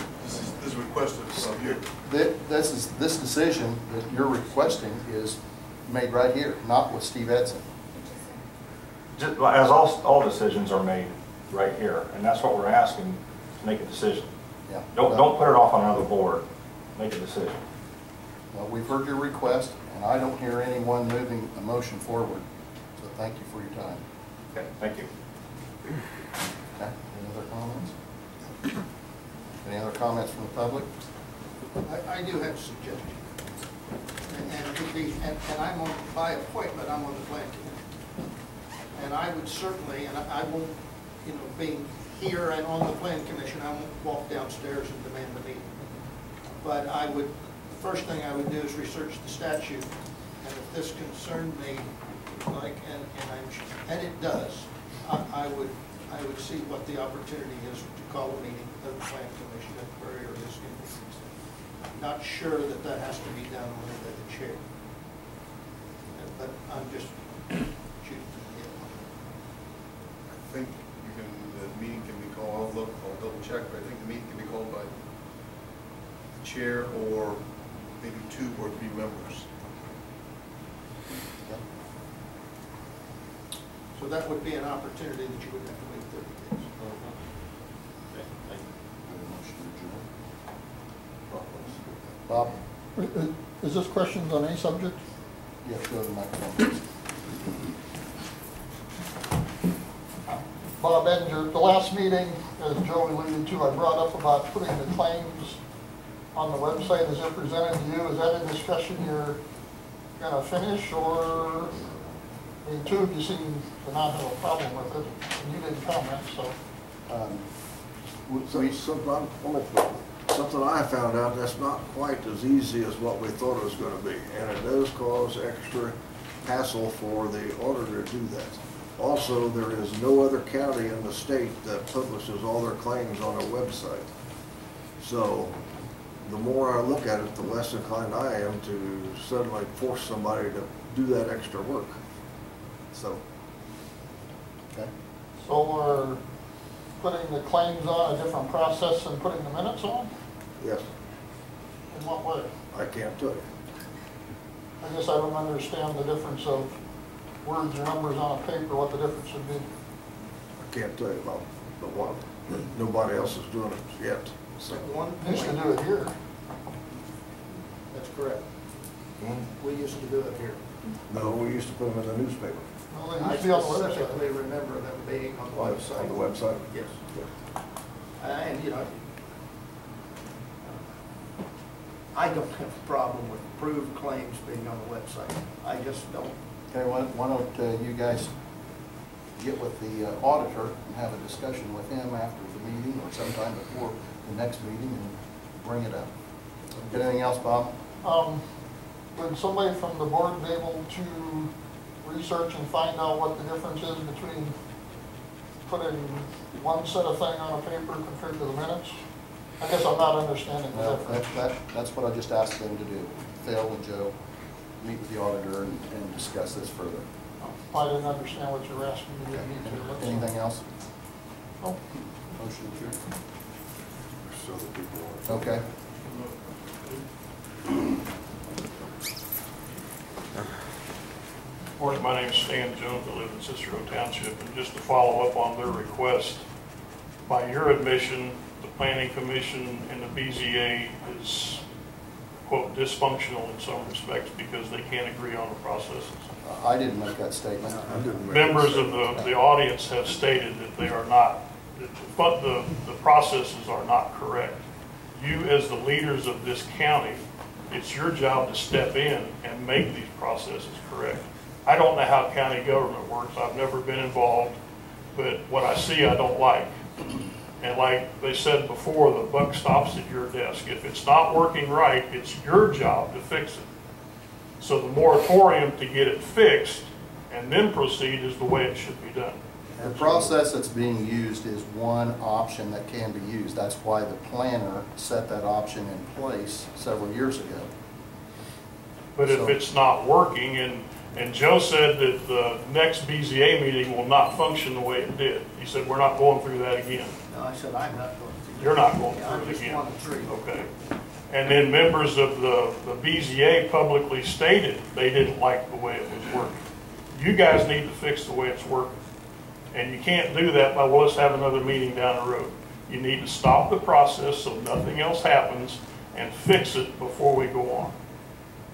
is requested from you. this decision that you're requesting is made right here, not with Steve Edson. Just, as all decisions are made right here, and that's what we're asking, to make a decision. Yeah. Don't put it off on another board. Make a decision. Well, we've heard your request, and I don't hear anyone moving a motion forward, so thank you for your time. Okay, thank you. Okay, any other comments? Any other comments from the public? I do have a suggestion. And it could be, and I'm on, by appointment, I'm on the plan committee. And I would certainly, and I won't, you know, being here and on the plan commission, I won't walk downstairs and demand the meeting. But I would, the first thing I would do is research the statute. And if this concerned me, like, and it does, I would see what the opportunity is to call a meeting of the plan commission at the very earliest convenience. I'm not sure that that has to be done only by the chair. But I'm just shooting from the hip. I think the meeting can be called, I'll double check, but I think the meeting can be called by the chair or maybe 2 or 3 members. So that would be an opportunity that you would have to wait 30 days. Bob? Is this questions on any subject? Yes, go to the microphone, please. Bob Edinger, the last meeting, as Joe alluded to, I brought up about putting the claims on the website as they're presented to you. Is that a discussion you're going to finish, or, I mean, 2 of you seem to not have a problem with it, and you didn't comment, so. Something I found out, that's not quite as easy as what we thought it was going to be, and it does cause extra hassle for the auditor to do that. Also, there is no other county in the state that publishes all their claims on a website. So the more I look at it, the less inclined I am to suddenly force somebody to do that extra work. So, okay. So we're putting the claims on a different process than putting the minutes on? Yes. In what way? I can't tell you. I guess I don't understand the difference of words or numbers on a paper, what the difference would be. I can't tell you about the one. Nobody else is doing it yet. So We used to do it here. That's correct. We used to do it here. no, we used to put them in the newspaper. Well, they I used to be on the website. specifically remember them being on the website. On the website? Yes. And, you know, I don't have a problem with approved claims being on the website. I just don't. Okay, why don't you guys get with the auditor and have a discussion with him after the meeting or sometime before the next meeting and bring it up. Got anything else, Bob? Would somebody from the board be able to research and find out what the difference is between putting one set of thing on a paper compared to the minutes? I guess I'm not understanding the No, difference. that's what I just asked them to do. Phil and Joe, meet with the auditor and discuss this further. I didn't understand what you were asking me to do. Anything else? No. Motion adjourned. So the people. Okay. Morning, my name is Stan Jones. I live in Cicero Township, and just to follow up on their request, by your admission, the Planning Commission and the BZA is, quote, dysfunctional in some respects because they can't agree on the processes. I didn't make that statement. Members of the audience have stated that they are not, but the processes are not correct. You, as the leaders of this county, it's your job to step in and make these processes correct. I don't know how county government works. I've never been involved, but what I see I don't like. And like they said before, the buck stops at your desk. If it's not working right, it's your job to fix it. So the moratorium to get it fixed and then proceed is the way it should be done. The process that's being used is one option that can be used. That's why the planner set that option in place several years ago. But if it's not working, and Joe said that the next BZA meeting will not function the way it did. He said, we're not going through that again. No, I said I'm not going to. You're not going Yeah, through it again. I just want a tree. Okay. And then members of the BZA publicly stated they didn't like the way it was working. You guys need to fix the way it's working. And you can't do that by, well, let's have another meeting down the road. You need to stop the process so nothing else happens and fix it before we go on.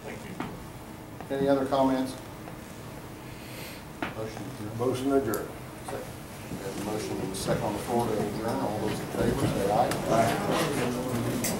Thank you. Any other comments? Motion adjourned. Second. We have a motion and a second on the floor to adjourn. All those in favor say aye. Aye.